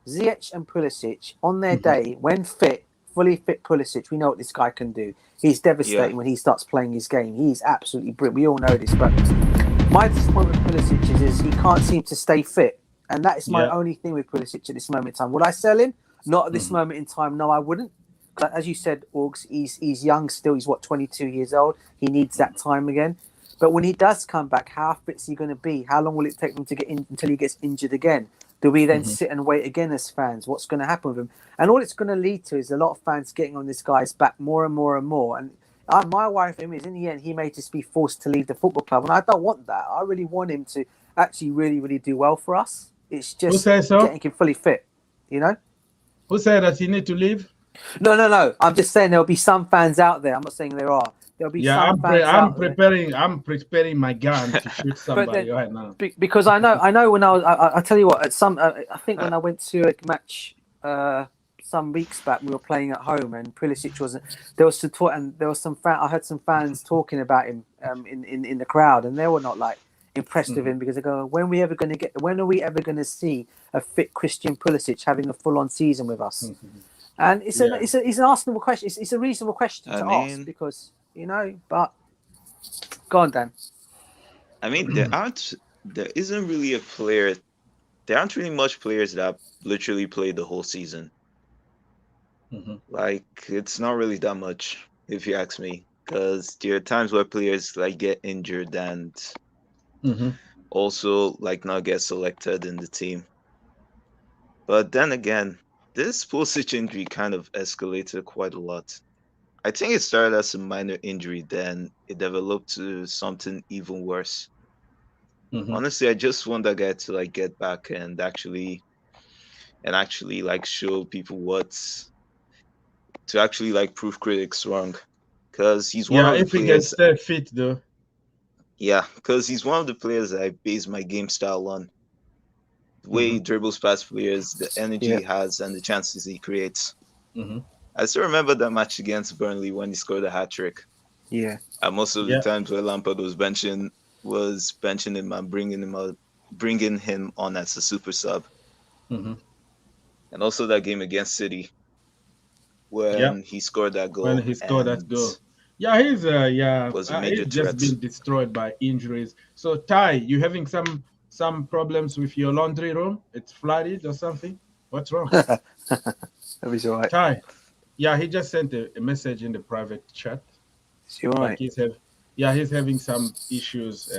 Ziyech and Pulisic on their day when fit, fully fit Pulisic. We know what this guy can do. He's devastating when he starts playing his game. He's absolutely brilliant. We all know this. But my disappointment with Pulisic is he can't seem to stay fit, and that is my only thing with Pulisic at this moment in time. Would I sell him? Not at this moment in time. No, I wouldn't. But as you said, Augs, he's young still. He's 22 years old. He needs that time again. But when he does come back, how fit is he going to be? How long will it take him to get in until he gets injured again? Do we then sit and wait again as fans? What's going to happen with him? And all it's going to lead to is a lot of fans getting on this guy's back more and more and more. And my worry for him is in the end, he may just be forced to leave the football club. And I don't want that. I really want him to actually really, really do well for us. It's just getting him fully fit,
Who said that he need to leave?
No. I'm just saying there'll be some fans out there. I'm not saying there are. There'll be some fans
I'm preparing my gun to shoot somebody right now.
Because I know when I tell you what, I think when I went to a match some weeks back, we were playing at home and Pulisic wasn't. There was some I heard some fans talking about him in the crowd, and they were not like impressed with him because they go, when are we ever going to see a fit Christian Pulisic having a full on season with us? And it's an Arsenal question. It's a reasonable question to ask because But go on, Dan.
I mean, there isn't really a player. There aren't really much players that literally played the whole season. Like, it's not really that much, if you ask me, because there are times where players get injured and also not get selected in the team. But then again, this Pulisic injury kind of escalated quite a lot. I think it started as a minor injury, then it developed to something even worse. Honestly, I just want that guy to get back and actually show people to actually prove critics wrong, because he's one of the
if he gets fit though.
Yeah, because he's one of the players that I base my game style on. The way he dribbles past players, the energy he has, and the chances he creates. I still remember that match against Burnley when he scored a hat-trick.
Yeah.
And most of the times where Lampard was benching him and bringing him on as a super sub. And also that game against City when he scored that goal.
Yeah, he's
was a major
he's just been destroyed by injuries. So Ty, you having some problems with your laundry room? It's flooded or something? What's wrong?
That was all right.
Ty. Yeah, he just sent a message in the private chat.
Is he all right?
He's having some issues.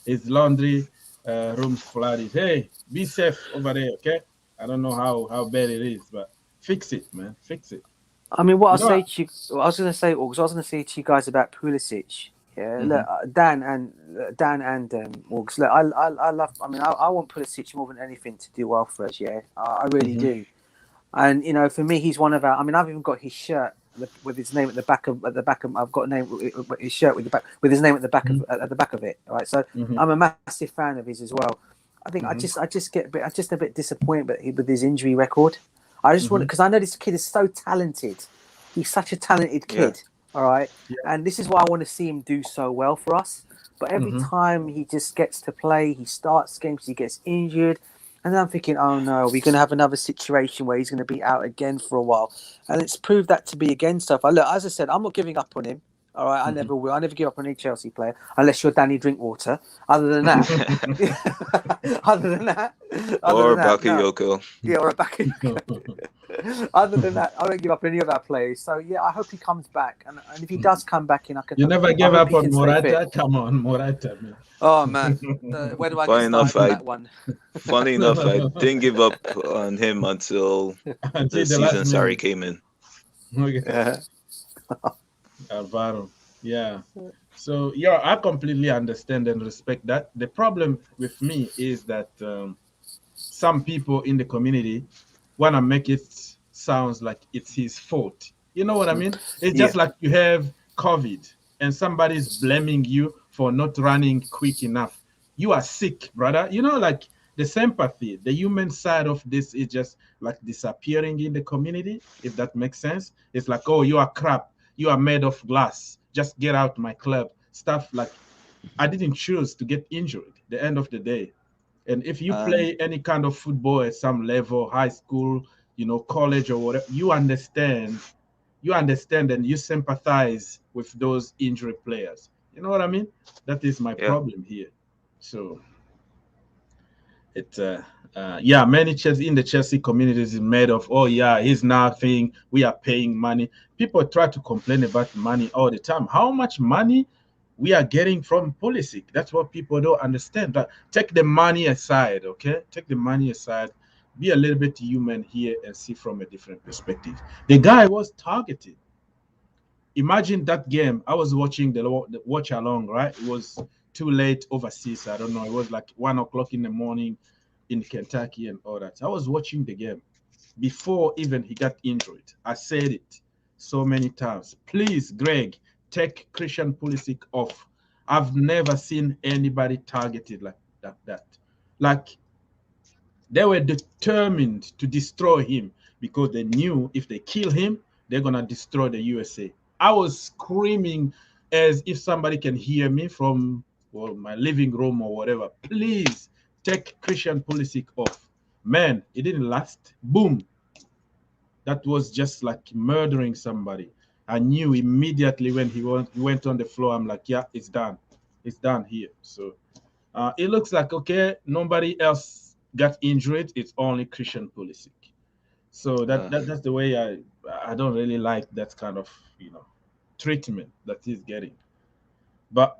His laundry room's flooded. Hey, be safe over there, okay? I don't know how bad it is, but fix it, man. Fix it.
I mean, I was going to say to you guys about Pulisic. Yeah, look, Dan and Augs. Look, I love. I mean, I want Pulisic more than anything to do well for us. Yeah, I really do. And for me, he's one of our. I mean, I've even got his shirt with his name at the back of. I've got a name his shirt with his name at the back of it. All right, so I'm a massive fan of his as well. I think I just get a bit disappointed with his injury record. I just want, because I know this kid is so talented. He's such a talented kid. All right, and this is why I want to see him do so well for us. But every time he just gets to play, he starts games, he gets injured. And then I'm thinking, oh no, we're going to have another situation where he's going to be out again for a while. And it's proved that to be again so far. Look, as I said, I'm not giving up on him. All right, I never will. I never give up on any Chelsea player unless you're Danny Drinkwater. Other than that,
or Bakayoko.
Yeah, or a Bakayoko. Other than that, I don't give up on any of our players. So yeah, I hope he comes back. And if he does come back in, I can.
You never give up on Morata. Come on, Morata, man.
Oh man, where do I get started on that one?
Funny enough, I didn't give up on him until the season Sarri came in.
Alvaro. Yeah. So yeah, I completely understand and respect that. The problem with me is that some people in the community want to make it sounds like it's his fault. You know what I mean? It's
Yeah.
just like you have COVID and somebody's blaming you for not running quick enough. You are sick, brother. You know, like the sympathy, the human side of this is just like disappearing in the community, if that makes sense. It's like, oh, you are crap. You are made of glass. Just get out my club. Stuff like I didn't choose to get injured. The end of the day. And if you play any kind of football at some level, high school, you know, college or whatever, you understand and you sympathize with those injury players. You know what I mean? That is my problem here. So yeah, many Chelsea in the Chelsea communities is made of, oh yeah, he's nothing. We are paying money. People try to complain about money all the time. How much money we are getting from Pulisic? That's what people don't understand. But take the money aside, okay? Take the money aside. Be a little bit human here and see from a different perspective. The guy was targeted. Imagine that game. I was watching the watch along, right? It was too late overseas. I don't know. It was like 1 o'clock in the morning in Kentucky and all that. I was watching the game before even he got injured. I said it so many times. Please, Greg, take Christian Pulisic off. I've never seen anybody targeted like that. Like they were determined to destroy him because they knew if they kill him, they're gonna destroy the USA. I was screaming as if somebody can hear me from my living room or whatever. Please take Christian Pulisic off. Man, it didn't last. Boom. That was just like murdering somebody. I knew immediately when he went on the floor. I'm like, yeah, it's done. It's done here. So it looks like, okay, nobody else got injured. It's only Christian Pulisic. So that's the way I don't really like that kind of treatment that he's getting. But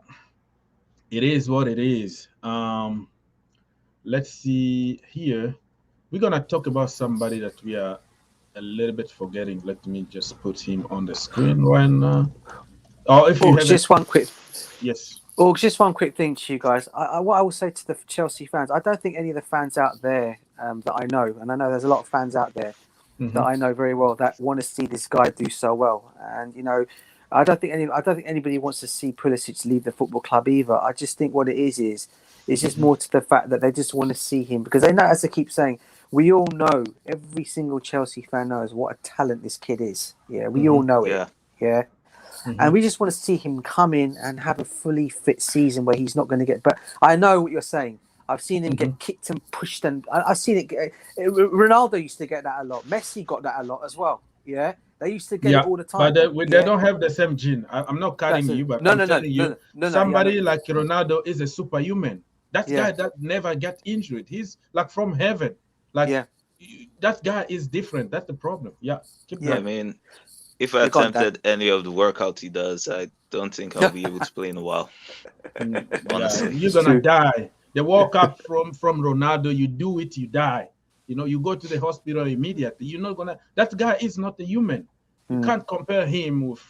it is what it is. Let's see here. We're gonna talk about somebody that we are a little bit forgetting. Let me just put him on the screen right now. Oh, if you have
just one quick.
Yes.
Oh, just one quick thing to you guys. What I will say to the Chelsea fans, I don't think any of the fans out there that I know, and I know there's a lot of fans out there that I know very well that want to see this guy do so well. And I don't think anybody wants to see Pulisic leave the football club either. I just think what it is it's just more to the fact that they just want to see him because they know, as I keep saying, we all know, every single Chelsea fan knows what a talent this kid is. Yeah, we all know it. Yeah. And we just want to see him come in and have a fully fit season where he's not going to get. But I know what you're saying. I've seen him get kicked and pushed, and I've seen it. Ronaldo used to get that a lot. Messi got that a lot as well. Yeah, they used to get it all the time.
But they don't have the same gene. I'm not cutting you, but I'm telling you, somebody like Ronaldo is a superhuman. That guy that never get injured. He's like from heaven. Like that guy is different. That's the problem.
I mean, if I attempted any of the workout he does, I don't think I'll be able to play in a while. Honestly,
you're gonna die. They walk up from Ronaldo. You do it, you die. You go to the hospital immediately. You're not gonna. That guy is not a human. You can't compare him with.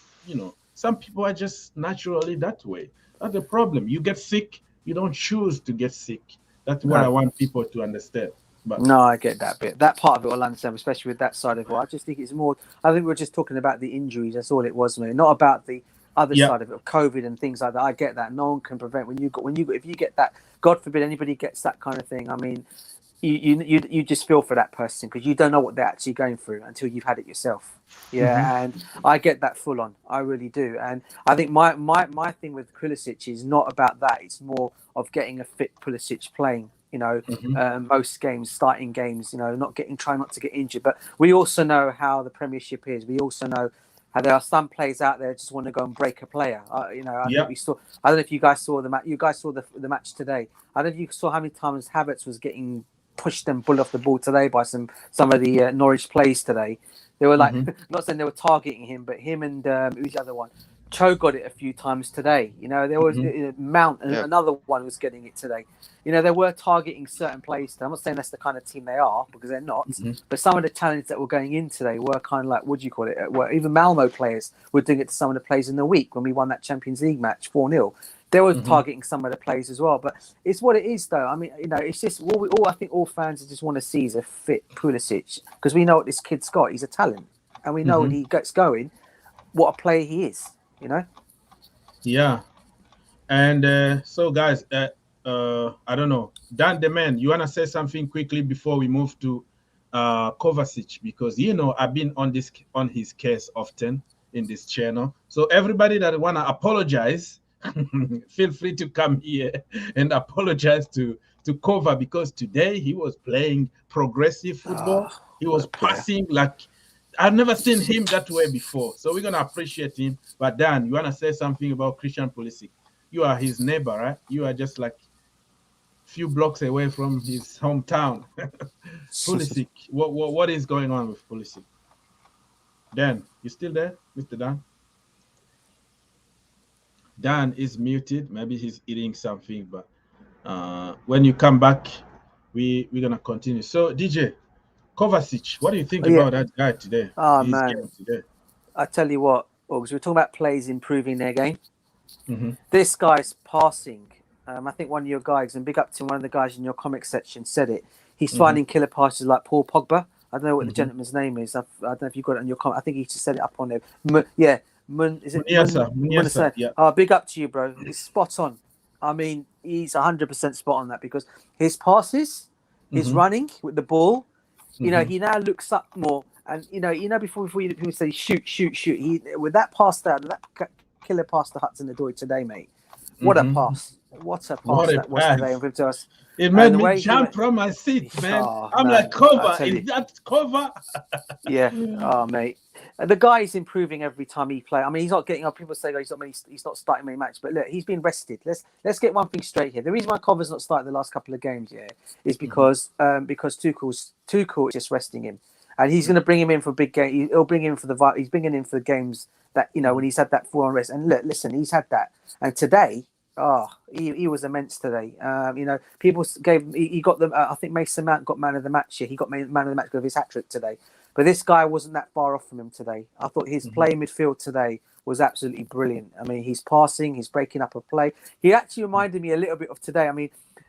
Some people are just naturally that way. That's the problem. You get sick. You don't choose to get sick. That's what I want people to understand. But
no, I get that bit. That part of it I'll understand, especially with that side of it. I just think it's more. I think we're just talking about the injuries. That's all it was, mate. Not about the other side of it, COVID and things like that. I get that. No one can prevent if you get that. God forbid anybody gets that kind of thing. I mean, you just feel for that person because you don't know what they're actually going through until you've had it yourself. Yeah, and I get that full on. I really do. And I think my thing with Pulisic is not about that. It's more of getting a fit Pulisic playing. Most games, starting games. Trying not to get injured. But we also know how the Premiership is. We also know how there are some players out there that just want to go and break a player. Think we saw. I don't know if you guys saw the match. You guys saw the match today. I don't know if you saw how many times Havertz was getting pushed and pulled off the ball today by some of the Norwich players today. They were like, not saying they were targeting him, but him and who's the other one? Cho got it a few times today. There was Mount, and another one was getting it today. They were targeting certain players. I'm not saying that's the kind of team they are, because they're not. But some of the challenges that were going in today were kind of like, what do you call it? Even Malmo players were doing it to some of the players in the week when we won that Champions League match 4-0. They were targeting some of the players as well. But it's what it is, though. I mean, it's just I think all fans just want to see is a fit Pulisic, because we know what this kid's got. He's a talent, and we know when he gets going, what a player he is.
Yeah. And so, guys, I don't know. Dan the man, you want to say something quickly before we move to Kovacic? Because, I've been on his case often in this channel. So everybody that want to apologize, feel free to come here and apologize to Kova, because today he was playing progressive football. He was passing like I've never seen him that way before. So we're going to appreciate him. But Dan, you want to say something about Christian Pulisic? You are his neighbor, right? You are just like a few blocks away from his hometown. Pulisic, what is going on with Pulisic? Dan, you still there, Mr. Dan? Dan is muted. Maybe he's eating something. But when you come back, we're going to continue. So, DJ, Kovacic, what do you think about that guy today?
Oh, man. Today? I tell you what, because we're talking about players improving their game. This guy's passing. I think one of your guys, and big up to one of the guys in your comic section, said it. He's finding killer passes like Paul Pogba. I don't know what the gentleman's name is. I don't know if you got it on your comment. I think he just said it up on there. Is it Munyasa? Yeah. Big up to you, bro. It's spot on. I mean, he's 100% spot on that, because his passes, his running with the ball, he now looks up more, and before people say shoot, he with that pass there, that killer pass to Hudson-Odoi today, mate. What a pass! What a pass that was today to us.
It made me jump from my seat, man. I'm like, cover, is that cover?
Yeah, mate. The guy is improving every time he plays. I mean, he's not getting up. People say he's not starting many matches, but look, he's been rested. Let's get one thing straight here. The reason why Cover's not starting the last couple of games, is because Tuchel is just resting him, and he's going to bring him in for a big game. He'll bring him for he's bringing him for the games that when he's had that full-on rest. And look, listen, he's had that, and today. He was immense today. People gave he got the. I think Mason Mount got man of the match here. He got man of the match because of his hat trick today. But this guy wasn't that far off from him today. I thought his play midfield today was absolutely brilliant. I mean, he's passing, he's breaking up a play. He actually reminded me a little bit of today. I mean,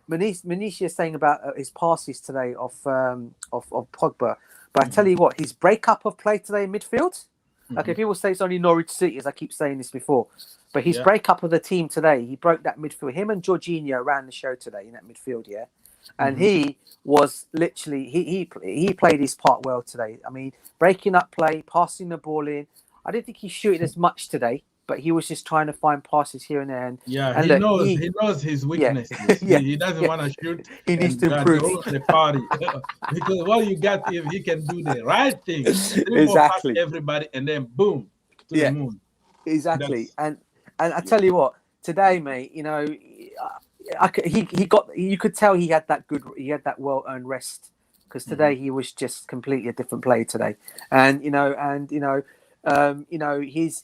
Manish is saying about his passes today of Pogba. But I tell you what, his breakup of play today in midfield. Okay, people say it's only Norwich City, as I keep saying this before. But his breakup of the team today, he broke that midfield. Him and Jorginho ran the show today in that midfield, and he was literally he played his part well today. I mean, breaking up play, passing the ball in. I didn't think he's shooting as much today, but he was just trying to find passes here and there. And
he knows his weaknesses. He doesn't want to shoot.
He needs to improve
the party because what you got if he can do the right thing,
exactly.
Everybody, and then boom to the moon.
Exactly, and I tell you what, today, mate, you could tell he had that well-earned rest, because today he was just completely a different player today, and he's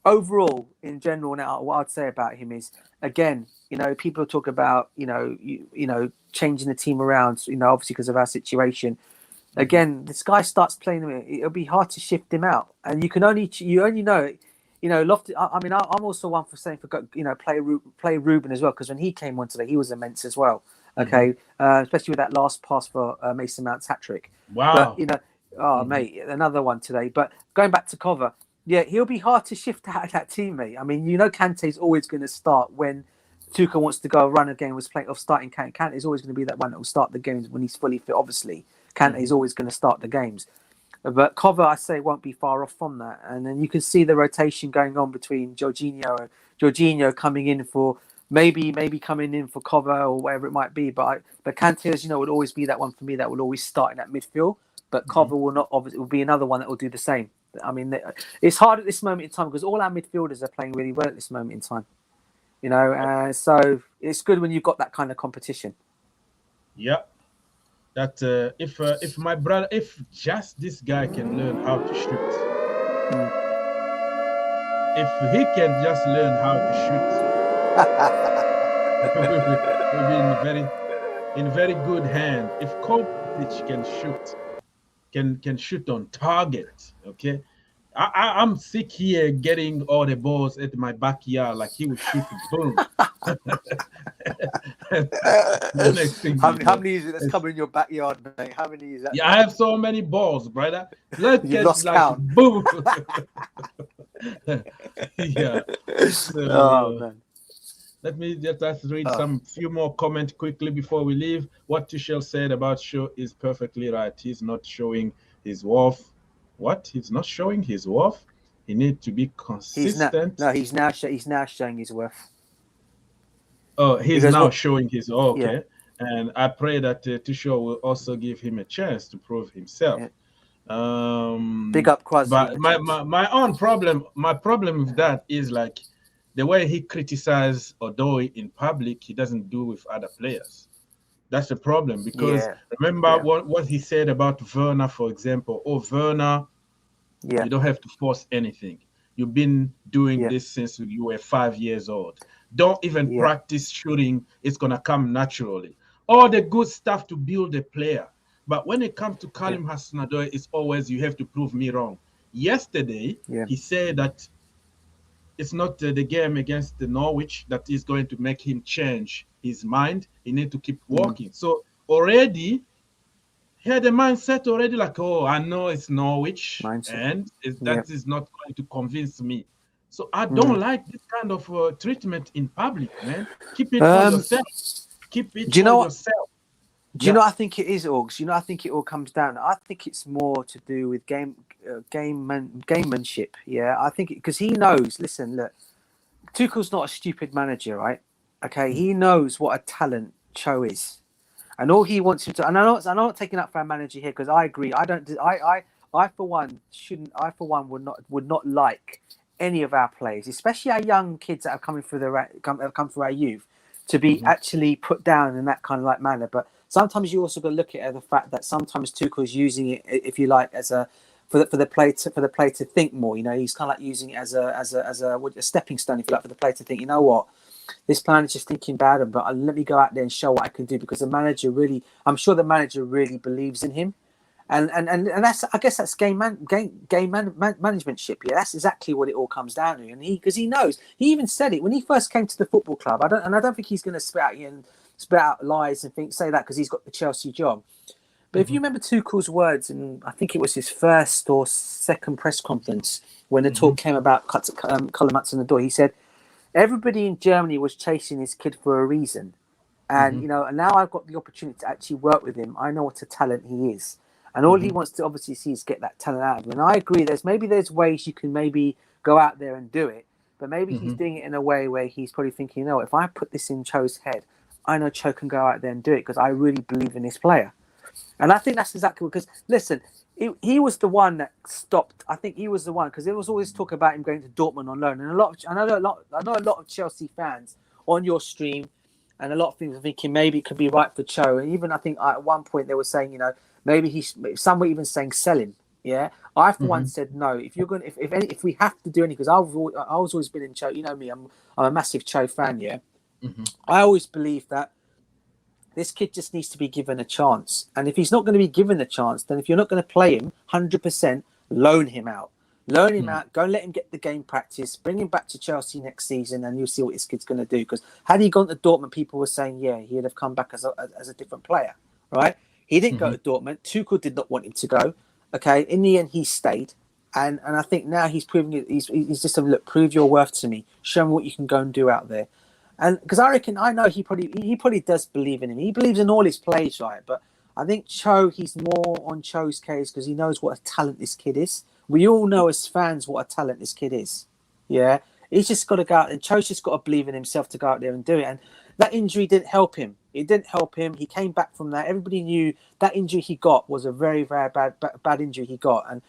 overall in general. Now, what I'd say about him is, again, people talk about changing the team around, obviously because of our situation. Again, this guy starts playing, it'll be hard to shift him out, and you only know it. Loftus. I mean, I'm also one for saying play Ruben as well, because when he came on today, he was immense as well. Okay, especially with that last pass for Mason Mount's hat trick.
Wow.
But, mate, another one today. But going back to Cover, he'll be hard to shift out of that team, mate. I mean, Kante's always going to start when Tuchel wants to go run a game. Was playing of starting Kante. Kante is always going to be that one that will start the games when he's fully fit. Obviously, Kante is always going to start the games. But Kova, I say, won't be far off from that. And then you can see the rotation going on between Jorginho coming in for maybe coming in for Kova or whatever it might be. But Kante, as would always be that one for me that will always start in that midfield. But Kova will not. Obviously, will be another one that will do the same. I mean, it's hard at this moment in time because all our midfielders are playing really well at this moment in time. So it's good when you've got that kind of competition.
Yeah. That if just this guy can learn how to shoot, if he can just learn how to shoot, we'll be in very good hand. If Kovacic can shoot, can shoot on target, okay. I'm sick here getting all the balls at my backyard like he would shoot boom. The next thing
how many is it that's coming in your backyard, mate? How many is that?
Yeah, I have so many balls, brother. Look
You've
at
lost
like
count.
boom. Yeah. So,
Oh man.
let me just read some few more comments quickly before we leave. What Tuchel said about Shaw is perfectly right. He's not showing his worth. What? He's not showing his worth. He needs to be consistent.
He's now showing his worth.
Oh, he's
Because
now
what-
showing his okay.
Yeah.
And I pray that Tuchel will also give him a chance to prove himself.
Yeah. Big up, Quasi.
But my own problem, my problem with that is like the way he criticizes Odoi in public, he doesn't do with other players. That's the problem, because remember what he said about Werner, for example. Oh, Werner, you don't have to force anything. You've been doing this since you were 5 years old. Don't even practice shooting. It's going to come naturally. All the good stuff to build a player. But when it comes to Callum Hudson-Odoi, it's always you have to prove me wrong. Yesterday, he said that it's not the game against the Norwich that is going to make him change his mind. He needs to keep working. So already, he had a mindset already like, oh, I know it's Norwich, and that is not going to convince me. So I don't like this kind of treatment in public, man. Keep it for yourself. Keep it for yourself.
Do you know what I think it is, Augs? You know, I think it all comes down. I think it's more to do with gamemanship. Yeah, I think because he knows. Listen, look, Tuchel's not a stupid manager, right? Okay, he knows what a talent Cho is, and all he wants him to. And I'm not taking up for a manager here because I agree. I for one would not like any of our players, especially our young kids that have come through our youth, to be actually put down in that kind of like manner. But sometimes you also got to look at the fact that sometimes Tuchel's using it, if you like, as a for the player to think more. You know, he's kind of like using it as a stepping stone, if you like, for the player to think. You know what, this plan is just thinking bad, but let me go out there and show what I can do, because the manager really, I'm sure the manager really believes in him. And that's, I guess that's managementship. Yeah, that's exactly what it all comes down to. And because he knows, he even said it when he first came to the football club. I don't think he's going to spit out lies and say that because he's got the Chelsea job. But if you remember Tuchel's words, and I think it was his first or second press conference when the talk came about Callum Hudson-Odoi, he said everybody in Germany was chasing this kid for a reason, and you know, and now I've got the opportunity to actually work with him. I know what a talent he is. And all he wants to obviously see is get that talent out of him. And I agree, there's ways you can maybe go out there and do it, but maybe he's doing it in a way where he's probably thinking, you know, if I put this in Cho's head, I know Cho can go out there and do it because I really believe in this player. And I think that's exactly because, listen, he was the one that stopped. I think he was the one, because there was always talk about him going to Dortmund on loan. And I know a lot of Chelsea fans on your stream, and a lot of things are thinking maybe it could be right for Cho. And even I think at one point they were saying, you know, maybe some were even saying sell him. Yeah, I for one said no. If you're going, if we have to do anything, because I was always been in Cho. You know me, I'm a massive Cho fan. Yeah, I always believe that this kid just needs to be given a chance. And if he's not going to be given a chance, then if you're not going to play him 100%, loan him out. Loan him out. Go and let him get the game practice. Bring him back to Chelsea next season, and you'll see what this kid's going to do. Because had he gone to Dortmund, people were saying, yeah, he'd have come back as a different player, right? He didn't go to Dortmund. Tuchel did not want him to go. Okay, in the end, he stayed, and I think now he's proving it. He's just saying, look, prove your worth to me. Show me what you can go and do out there. And because I know he probably does believe in him. He believes in all his plays, right? But I think Cho, he's more on Cho's case because he knows what a talent this kid is. We all know as fans what a talent this kid is. Yeah, he's just got to go out, and Cho's just got to believe in himself to go out there and do it. And that injury didn't help him. It didn't help him. He came back from that. Everybody knew that injury he got was a very, very bad injury he got. And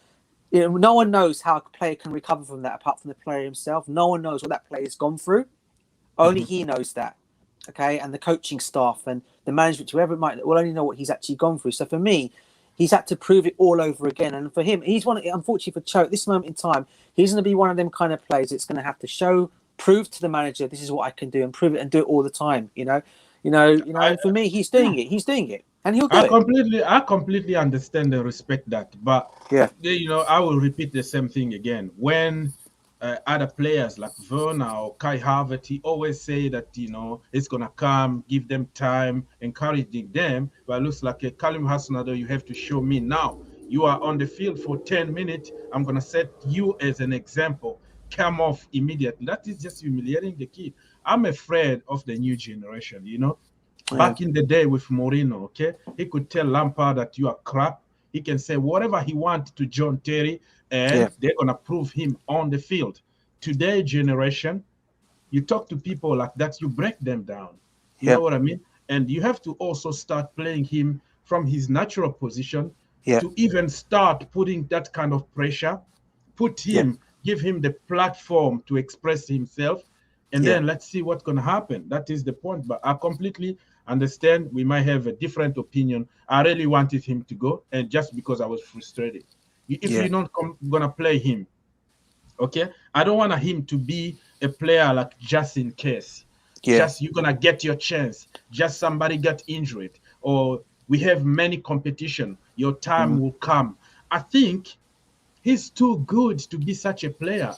you know, no one knows how a player can recover from that apart from the player himself. No one knows what that player's gone through. Only he knows that. Okay, and the coaching staff and the management, whoever it might, will only know what he's actually gone through. So for me, he's had to prove it all over again. And for him, he's unfortunately for Cho, at this moment in time, he's going to be one of them kind of players that's going to have to prove to the manager, this is what I can do, and prove it and do it all the time. And for me, he's doing it, and he'll do it.
I completely understand and respect that. But I will repeat the same thing again. When other players like Werner or Kai Havertz, he always say that it's gonna come, give them time, encouraging them. But it looks like a Callum Hudson-Odoi, you have to show me now. You are on the field for 10 minutes. I'm gonna set you as an example. Come off immediately. That is just humiliating the kid. I'm afraid of the new generation. Back in the day with Mourinho, okay, he could tell Lampard that you are crap. He can say whatever he wants to John Terry, and they're gonna prove him on the field. Today generation, you talk to people like that, you break them down. You know what I mean? And you have to also start playing him from his natural position to even start putting that kind of pressure. Give him the platform to express himself, and then let's see what's gonna happen. That is the point. But I completely understand we might have a different opinion. I really wanted him to go, and just because I was frustrated. If you're not gonna play him, okay, I don't want him to be a player like just in case. Just you're gonna get your chance. Just somebody get injured, or we have many competition. Your time will come. I think he's too good to be such a player,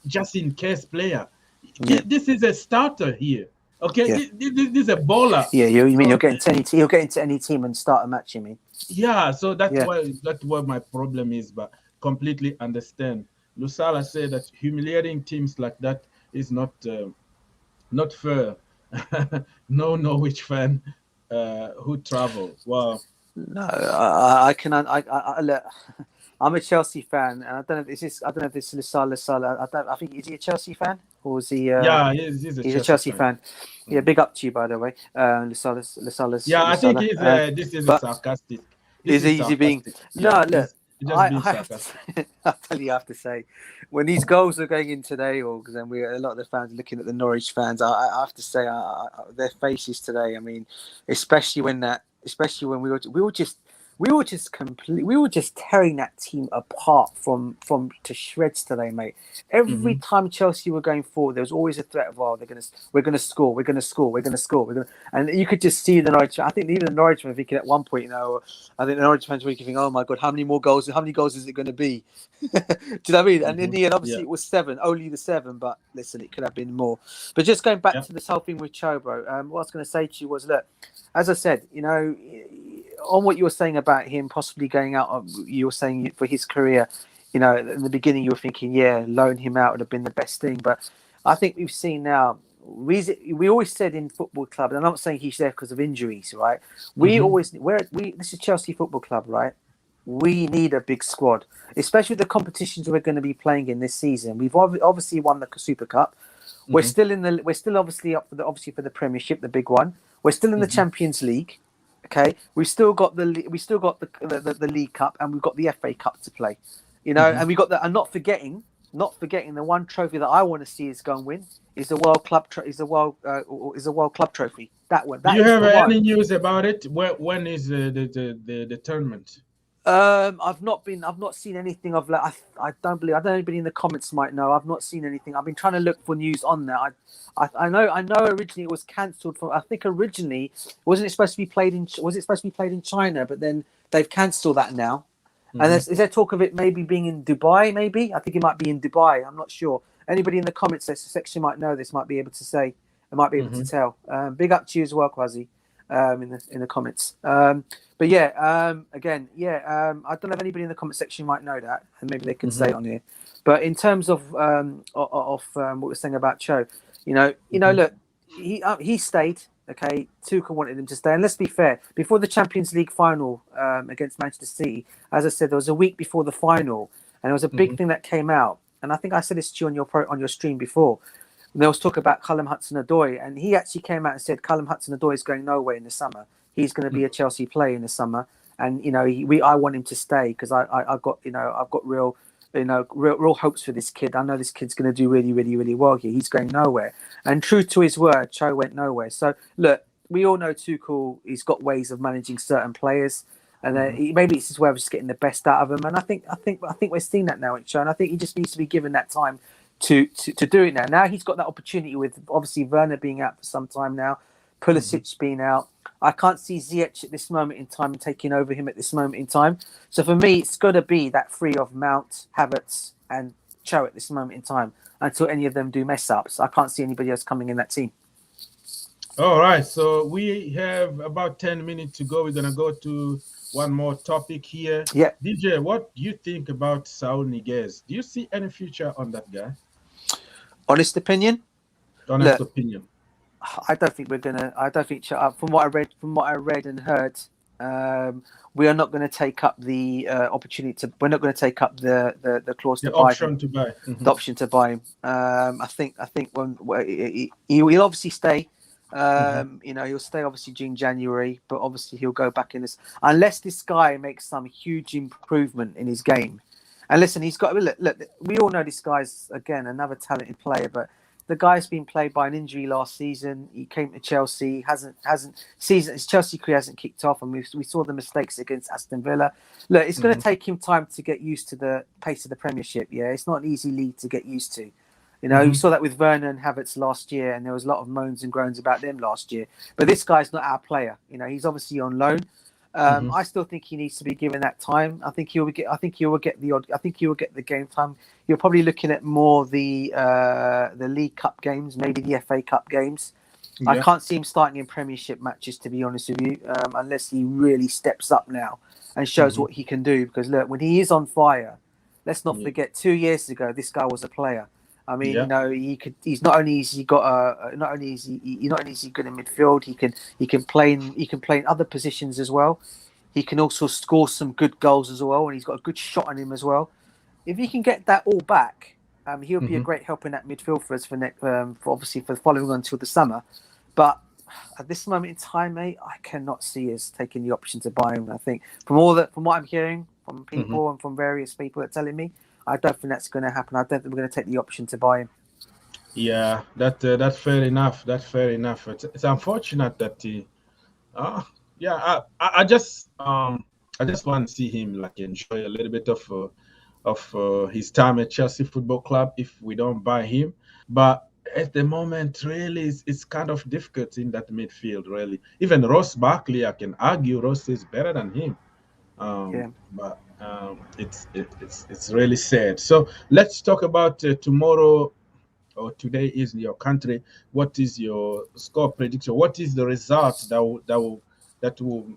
just in case player. This is a starter here. Okay, this is a bowler.
Yeah, you mean he'll get into any team and start a match? You mean?
Yeah, so that's what my problem is. But completely understand. Lusala said that humiliating teams like that is not fair. No Norwich fan who travel. Wow.
No, I can. Look, I'm a Chelsea fan, and I don't know if this is Lusala. I think, is he a Chelsea fan? Or is he?
He's
a Chelsea fan. Yeah, big up to you, by the way, Lusala.
Yeah, I think he's. This is sarcastic.
Is easy being?
Yeah,
no, look. I have to say, when these goals are going in today, or because then a lot of the fans are looking at the Norwich fans, I have to say, their faces today. I mean, especially when we were just tearing that team apart from to shreds today, mate. Every time Chelsea were going forward, there was always a threat of, we're gonna score, and you could just see the Norwich. I think even the Norwich fans were thinking at one point, I think the Norwich fans were thinking, oh my god, how many goals is it going to be? Do you know what I mean? And in the end, obviously it was 7, only the 7, but listen, it could have been more. But just going back to this whole thing with Cho, bro, what I was going to say to you was, look, as I said, on what you were saying about him possibly going out, you were saying for his career, in the beginning you were thinking, loan him out would have been the best thing. But I think we've seen now, we always said in football club, and I'm not saying he's there because of injuries, right? This is Chelsea Football Club, right? We need a big squad, especially the competitions we're going to be playing in this season. We've obviously won the Super Cup. We're still obviously up for the Premiership, the big one. We're still in the Champions League. Okay, we've still got the League Cup, and we've got the FA Cup to play. And we got that. And not forgetting the one trophy that I want to see us go and win is the World Club Club trophy. That one.
Do you have any news about it? When is the tournament?
I've not seen anything of that. I don't believe. I don't know, anybody in the comments might know. I've not seen anything. I've been trying to look for news on that. I know originally it was cancelled I think originally wasn't it supposed to be played in China, but then they've cancelled that now. And is there talk of it maybe being in Dubai? Maybe I think it might be in Dubai. I'm not sure. Anybody in the comments section might know this, might be able to say, I might be able to tell. Big up to you as well, Quasi, in the comments. But again, I don't know if anybody in the comment section might know that, and maybe they can say it on here. But in terms of what we're saying about Cho, look, he stayed. Okay, Tuchel wanted him to stay, and let's be fair. Before the Champions League final against Manchester City, as I said, there was a week before the final, and there was a big thing that came out. And I think I said this to you on your stream before. There was talk about Callum Hudson-Odoi, and he actually came out and said Callum Hudson-Odoi is going nowhere in the summer. He's going to be a Chelsea player in the summer, and I want him to stay because I've got real hopes for this kid. I know this kid's going to do really, really, really well here. He's going nowhere, and true to his word, Cho went nowhere. So look, we all know Tuchel. He's got ways of managing certain players. And maybe it's his way of just getting the best out of him. And I think we're seeing that now, and I think he just needs to be given that time to do it now. Now he's got that opportunity with obviously Werner being out for some time now, Pulisic being out. I can't see Ziyech at this moment in time taking over him at this moment in time. So for me, it's got to be that three of Mount, Havertz, and Cho at this moment in time until any of them do mess ups. I can't see anybody else coming in that team.
All right, so we have about 10 minutes to go. We're gonna go to one more topic here.
Yeah,
DJ, what do you think about Saul Niguez? Do you see any future on that guy?
Honest opinion.
Opinion.
I don't think we're gonna. I don't think from what I read and heard, we are not going to take up the opportunity to. We're not going to take up the clause to buy him. The option to buy him. I think when he'll obviously stay. He'll stay obviously June, January, but obviously he'll go back in this unless this guy makes some huge improvement in his game. And listen, he's got look. We all know this guy's again another talented player, but the guy's been played by an injury last season. He came to Chelsea, his Chelsea career hasn't kicked off, and we saw the mistakes against Aston Villa. Look, it's going to take him time to get used to the pace of the Premiership. Yeah, it's not an easy league to get used to. You saw that with Werner and Havertz last year, and there was a lot of moans and groans about them last year. But this guy's not our player. He's obviously on loan. I still think he needs to be given that time. I think he will get the game time. You're probably looking at more the League Cup games, maybe the FA Cup games. Yeah. I can't see him starting in Premiership matches, to be honest with you, unless he really steps up now and shows what he can do. Because look, when he is on fire, let's not forget 2 years ago this guy was a player. I mean, he's not only is he good in midfield, he can play in other positions as well. He can also score some good goals as well, and he's got a good shot on him as well. If he can get that all back, he'll be a great help in that midfield for us for following on until the summer. But at this moment in time, mate, I cannot see us taking the option to buy him. I think from what I'm hearing from people and from various people that are telling me, I don't think that's going to happen. I don't think we're going to take the option to buy him.
Yeah, that's fair enough. That's fair enough. It's unfortunate that I just want to see him like enjoy a little bit of his time at Chelsea Football Club if we don't buy him. But at the moment, really, it's kind of difficult in that midfield. Really, even Ross Barkley, I can argue Ross is better than him. But it's really sad. So let's talk about tomorrow or today is in your country. What is your score prediction? What is the result that will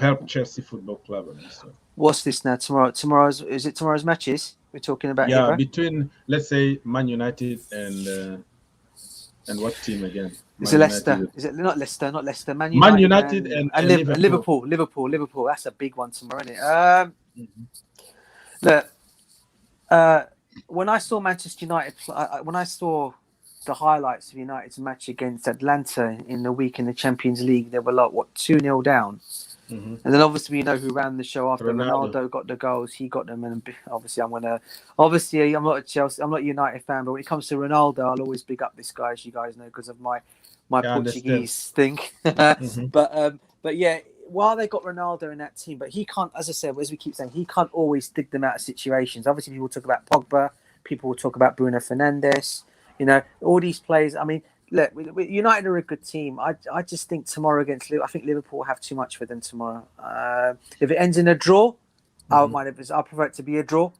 help Chelsea Football Club on this one?
What's this now? Is it tomorrow's matches we're talking about?
Yeah, between let's say Man United and what team again?
Is it Leicester? United. Is it not Leicester? Not Leicester. Man
United and
Liverpool. Liverpool. That's a big one tomorrow, isn't it? Look, when I saw Manchester United, when I saw the highlights of United's match against Atlanta in the week in the Champions League, they were like 2-0 down. And then obviously we know who ran the show after. Ronaldo got the goals, he got them, and obviously I'm not a United fan, but when it comes to Ronaldo, I'll always big up this guy, as you guys know, because of my Portuguese thing. But yeah, while they got Ronaldo in that team, but he can't, as I said, as we keep saying, he can't always dig them out of situations. Obviously people talk about Pogba, people will talk about Bruno Fernandes, all these players. I mean, look, United are a good team. I just think tomorrow against Liverpool, I think Liverpool will have too much for them tomorrow. If it ends in a draw, I won't mind I'll prefer it to be a draw.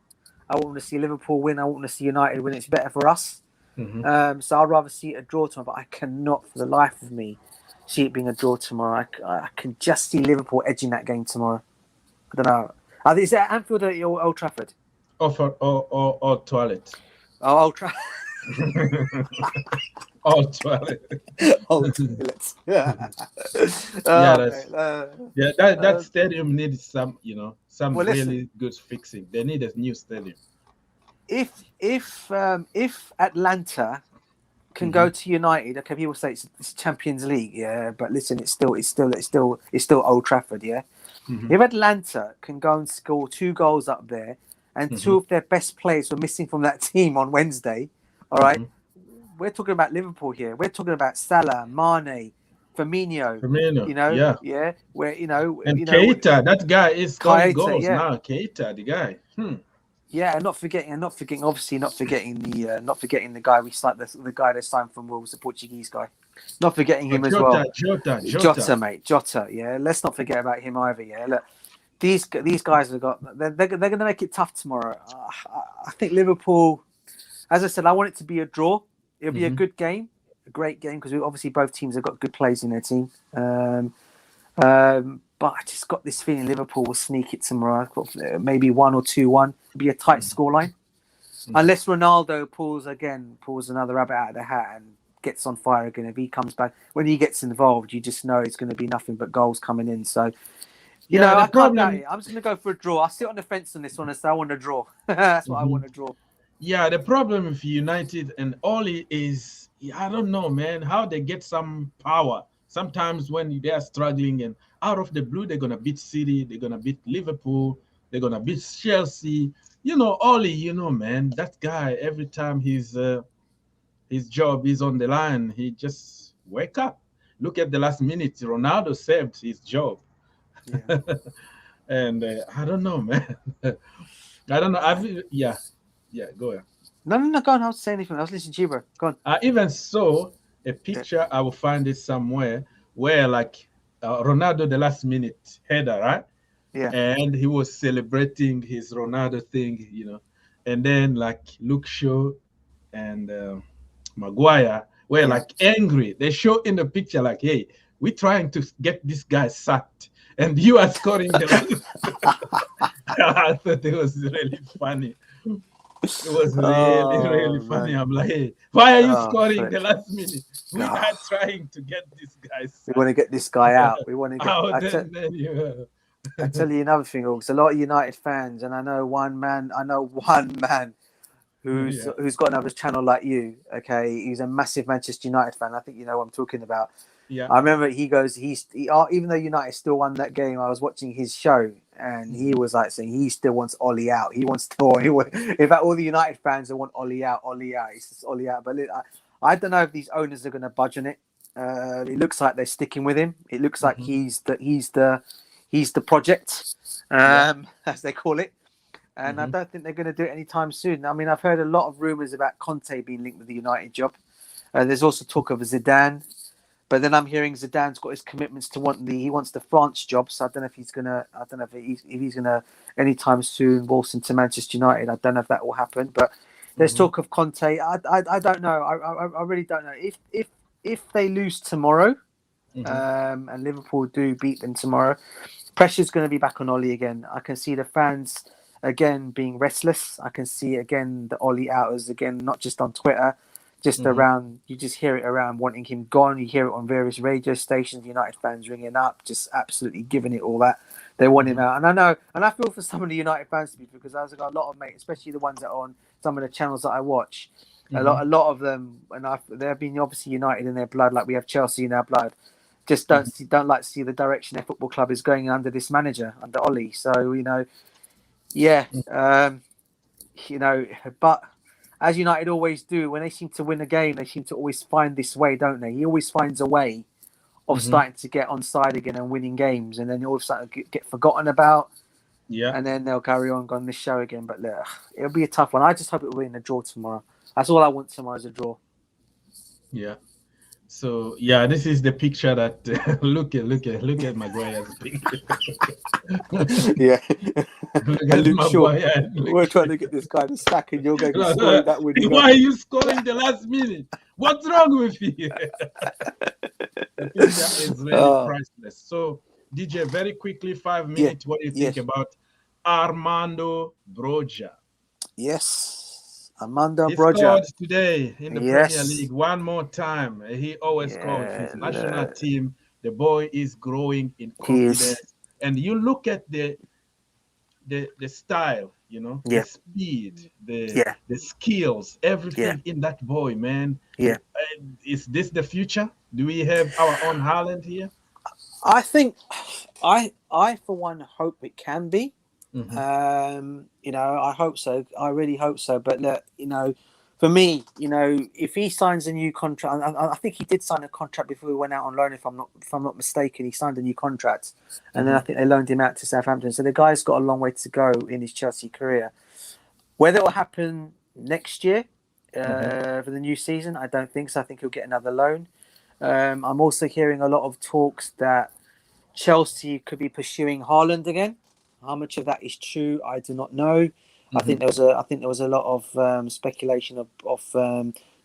I want to see Liverpool win. I want to see United win. It's better for us. So I'd rather see it a draw tomorrow, but I cannot for the life of me see it being a draw tomorrow. I can just see Liverpool edging that game tomorrow. I don't know. Is that Anfield or Old Trafford?
Or Toilet.
Oh, Old Trafford.
Old Toilet.
Old Toilet.
That stadium needs some really good fixing. They need a new stadium. If Atlanta can go to United, okay, people say it's Champions League, yeah, but listen, it's still Old Trafford, yeah. If Atlanta can go and score 2 goals up there, and 2 of their best players were missing from that team on Wednesday, all right, we're talking about Liverpool here. We're talking about Salah, Mane,
Firmino, where
and Keita, that guy is scoring goals now. Keita, the guy.
Yeah, and not forgetting, obviously not forgetting the guy we signed, the guy they signed from Wolves, the Portuguese guy. Not forgetting him as well. Jota, mate, Jota. Yeah, let's not forget about him either. Yeah, look, these guys have got. They're going to make it tough tomorrow. I think Liverpool, as I said, I want it to be a draw. It'll be a good game, a great game, because obviously both teams have got good players in their team. But I just got this feeling Liverpool will sneak it tomorrow. Maybe 1 or 2-1. It'll be a tight scoreline. Unless Ronaldo pulls another rabbit out of the hat and gets on fire again. If he comes back, when he gets involved, you just know it's going to be nothing but goals coming in. So, you know, I can't doubt it. I'm just going to go for a draw. I'll sit on the fence on this one and say I want a draw. That's what I want to draw.
Yeah, the problem with United and Oli is, I don't know, man, how they get some power. Sometimes when they are struggling and out of the blue, they're going to beat City, they're going to beat Liverpool, they're going to beat Chelsea. You know, Oli, man, that guy, every time his job is on the line, he just wake up. Look at the last minute. Ronaldo saved his job. Yeah. And I don't know, man. I don't know. Yeah, go ahead.
No, go on. I was saying anything. I was listening to you, bro. Go on.
I even saw a picture, I will find it somewhere, where like Ronaldo, the last minute header, right?
Yeah.
And he was celebrating his Ronaldo thing, and then like Luke Shaw and Maguire were like angry. They show in the picture like, hey, we're trying to get this guy sacked, and you are scoring the I thought it was really funny. It was really funny. I'm like, hey, why are you scoring the last minute? We are trying to get this guy sacked.
We want to get this guy out. We want to get I tell you another thing, because a lot of United fans, and I know one man who's got another channel like you. Okay, he's a massive Manchester United fan. I think you know what I'm talking about.
Yeah,
I remember he goes, even though United still won that game, I was watching his show, and he was like saying he still wants Oli out. He wants to. In fact, all the United fans want Oli out. It's just Oli out. But look, I don't know if these owners are going to budge on it. It looks like they're sticking with him. It looks like he's the project, as they call it. And I don't think they're going to do it anytime soon. I mean, I've heard a lot of rumours about Conte being linked with the United job. There's also talk of Zidane. But then I'm hearing Zidane's got his commitments to he wants the France job. So I don't know if he's going to anytime soon waltz into Manchester United. I don't know if that will happen. But there's talk of Conte. I don't know. I really don't know. If they lose tomorrow, and Liverpool do beat them tomorrow, pressure's going to be back on Oli again. I can see the fans again being restless. I can see again the Oli outers again, not just on Twitter, just around. You just hear it around wanting him gone. You hear it on various radio stations. United fans ringing up, just absolutely giving it all that. They want him out, and I know, and I feel for some of the United fans to be, because I've got a lot of mates, especially the ones that are on some of the channels that I watch. A lot of them, and they've been obviously United in their blood, like we have Chelsea in our blood. Just don't like to see the direction their football club is going under this manager, under Oli. So but as United always do, when they seem to win a game, they seem to always find this way, don't they? He always finds a way of starting to get on side again and winning games, and then all of a sudden get forgotten about. Yeah, and then they'll carry on this show again. But look, it'll be a tough one. I just hope it will be in a draw tomorrow. That's all I want tomorrow, is a draw.
Yeah. So this is the picture that look at Maguire's picture.
Yeah.
Look at Maguire.
We're trying to get this guy to sack, and you're going to score that win.
Why are you scoring the last minute? What's wrong with you? The picture is really priceless. So DJ, very quickly, 5 minutes. What do you think about Armando Broja?
Yes. Armando
he
Broja
scored today in the Premier League one more time. He always scores his national team. The boy is growing in confidence, and you look at the style, the speed, the skills, everything in that boy, man.
Yeah,
is this the future? Do we have our own Haaland here?
I think I for one hope it can be. I hope so. I really hope so. But look, For me, if he signs a new contract, I think he did sign a contract before he went out on loan. If I'm not mistaken, he signed a new contract, and then I think they loaned him out to Southampton. So the guy's got a long way to go in his Chelsea career. Whether it will happen next year for the new season, I don't think so. I think he'll get another loan. I'm also hearing a lot of talks that Chelsea could be pursuing Haaland again. How much of that is true, I do not know. I think there was a lot of speculation of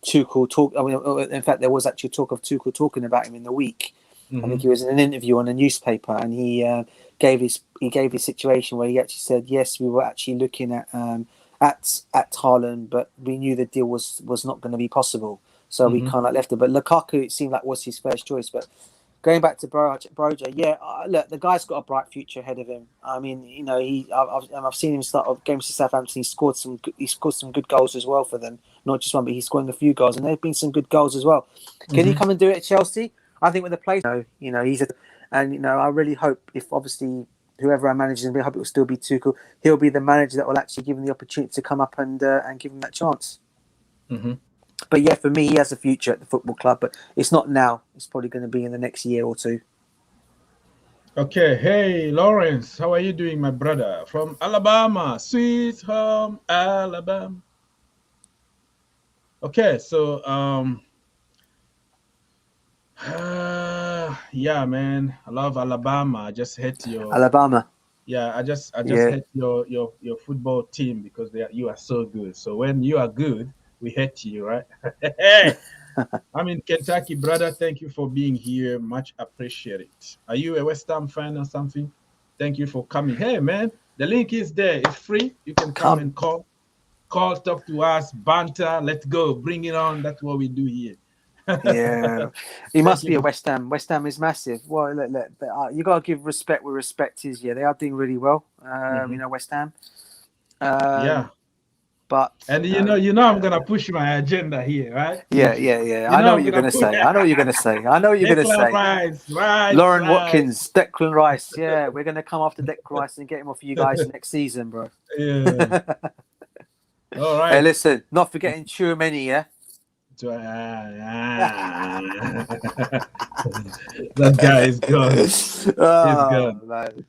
Tuchel talk. I mean, in fact, there was actually talk of Tuchel talking about him in the week. I think he was in an interview on a newspaper, and he gave his situation where he actually said, yes, we were actually looking at Haaland, but we knew the deal was not going to be possible, so we kind of left it. But Lukaku, it seemed like was his first choice, but. Going back to Broja, look, the guy's got a bright future ahead of him. I mean, I've seen him start off games for Southampton. He scored some good goals as well for them. Not just one, but he's scoring a few goals, and there've been some good goals as well. Can he come and do it at Chelsea? I think with the place, I really hope if obviously whoever our manager is, I hope it will still be Tuchel. He'll be the manager that will actually give him the opportunity to come up and give him that chance. But yeah, for me, he has a future at the football club, but it's not now. It's probably going to be in the next year or two.
Okay. Hey, Lawrence, how are you doing, my brother? From Alabama, sweet home, Alabama. Okay, so, yeah, man, I love Alabama. I just hate your
Alabama.
Yeah, I just hate your football team because you are so good. So when you are good, we hate you, right? I'm in Kentucky, brother. Thank you for being here. Much appreciated. Are you a West Ham fan or something? Thank you for coming. Hey, man, the link is there. It's free. You can come and call, talk to us, banter. Let's go. Bring it on. That's what we do here.
Yeah, he must be a West Ham. West Ham is massive. Well, look, you got to give respect where respect is. Yeah, they are doing really well. West Ham.
Yeah.
But
and I'm gonna push my agenda here, right?
Yeah. I know what you're gonna say. Lauren Watkins, Declan Rice. Yeah, we're gonna come after Declan Rice and get him off you guys next season, bro.
Yeah. All right.
Hey, listen, not forgetting Chouameni, yeah.
That guy is gone. He's gone.
Man.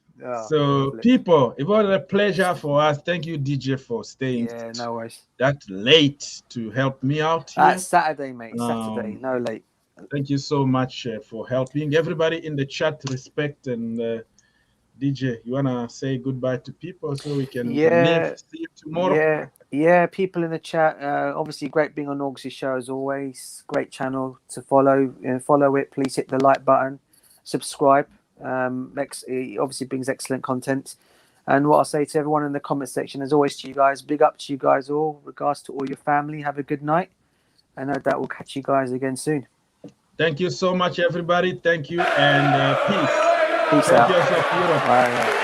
So, people, it was a pleasure for us. Thank you, DJ, for staying
no worries.
that late to help me out here.
That's Saturday, mate. Saturday, no late.
Thank you so much for helping. Everybody in the chat, respect. And DJ, you want to say goodbye to people so we can leave? See you tomorrow?
Yeah, people in the chat. Obviously, great being on August's show as always. Great channel to follow. Follow it. Please hit the like button. Subscribe. It obviously brings excellent content. And what I'll say to everyone in the comment section, as always, to you guys, big up to you guys all. Regards to all your family. Have a good night. And no doubt we'll catch you guys again soon.
Thank you so much, everybody. Thank you and peace.
Peace out. Bye.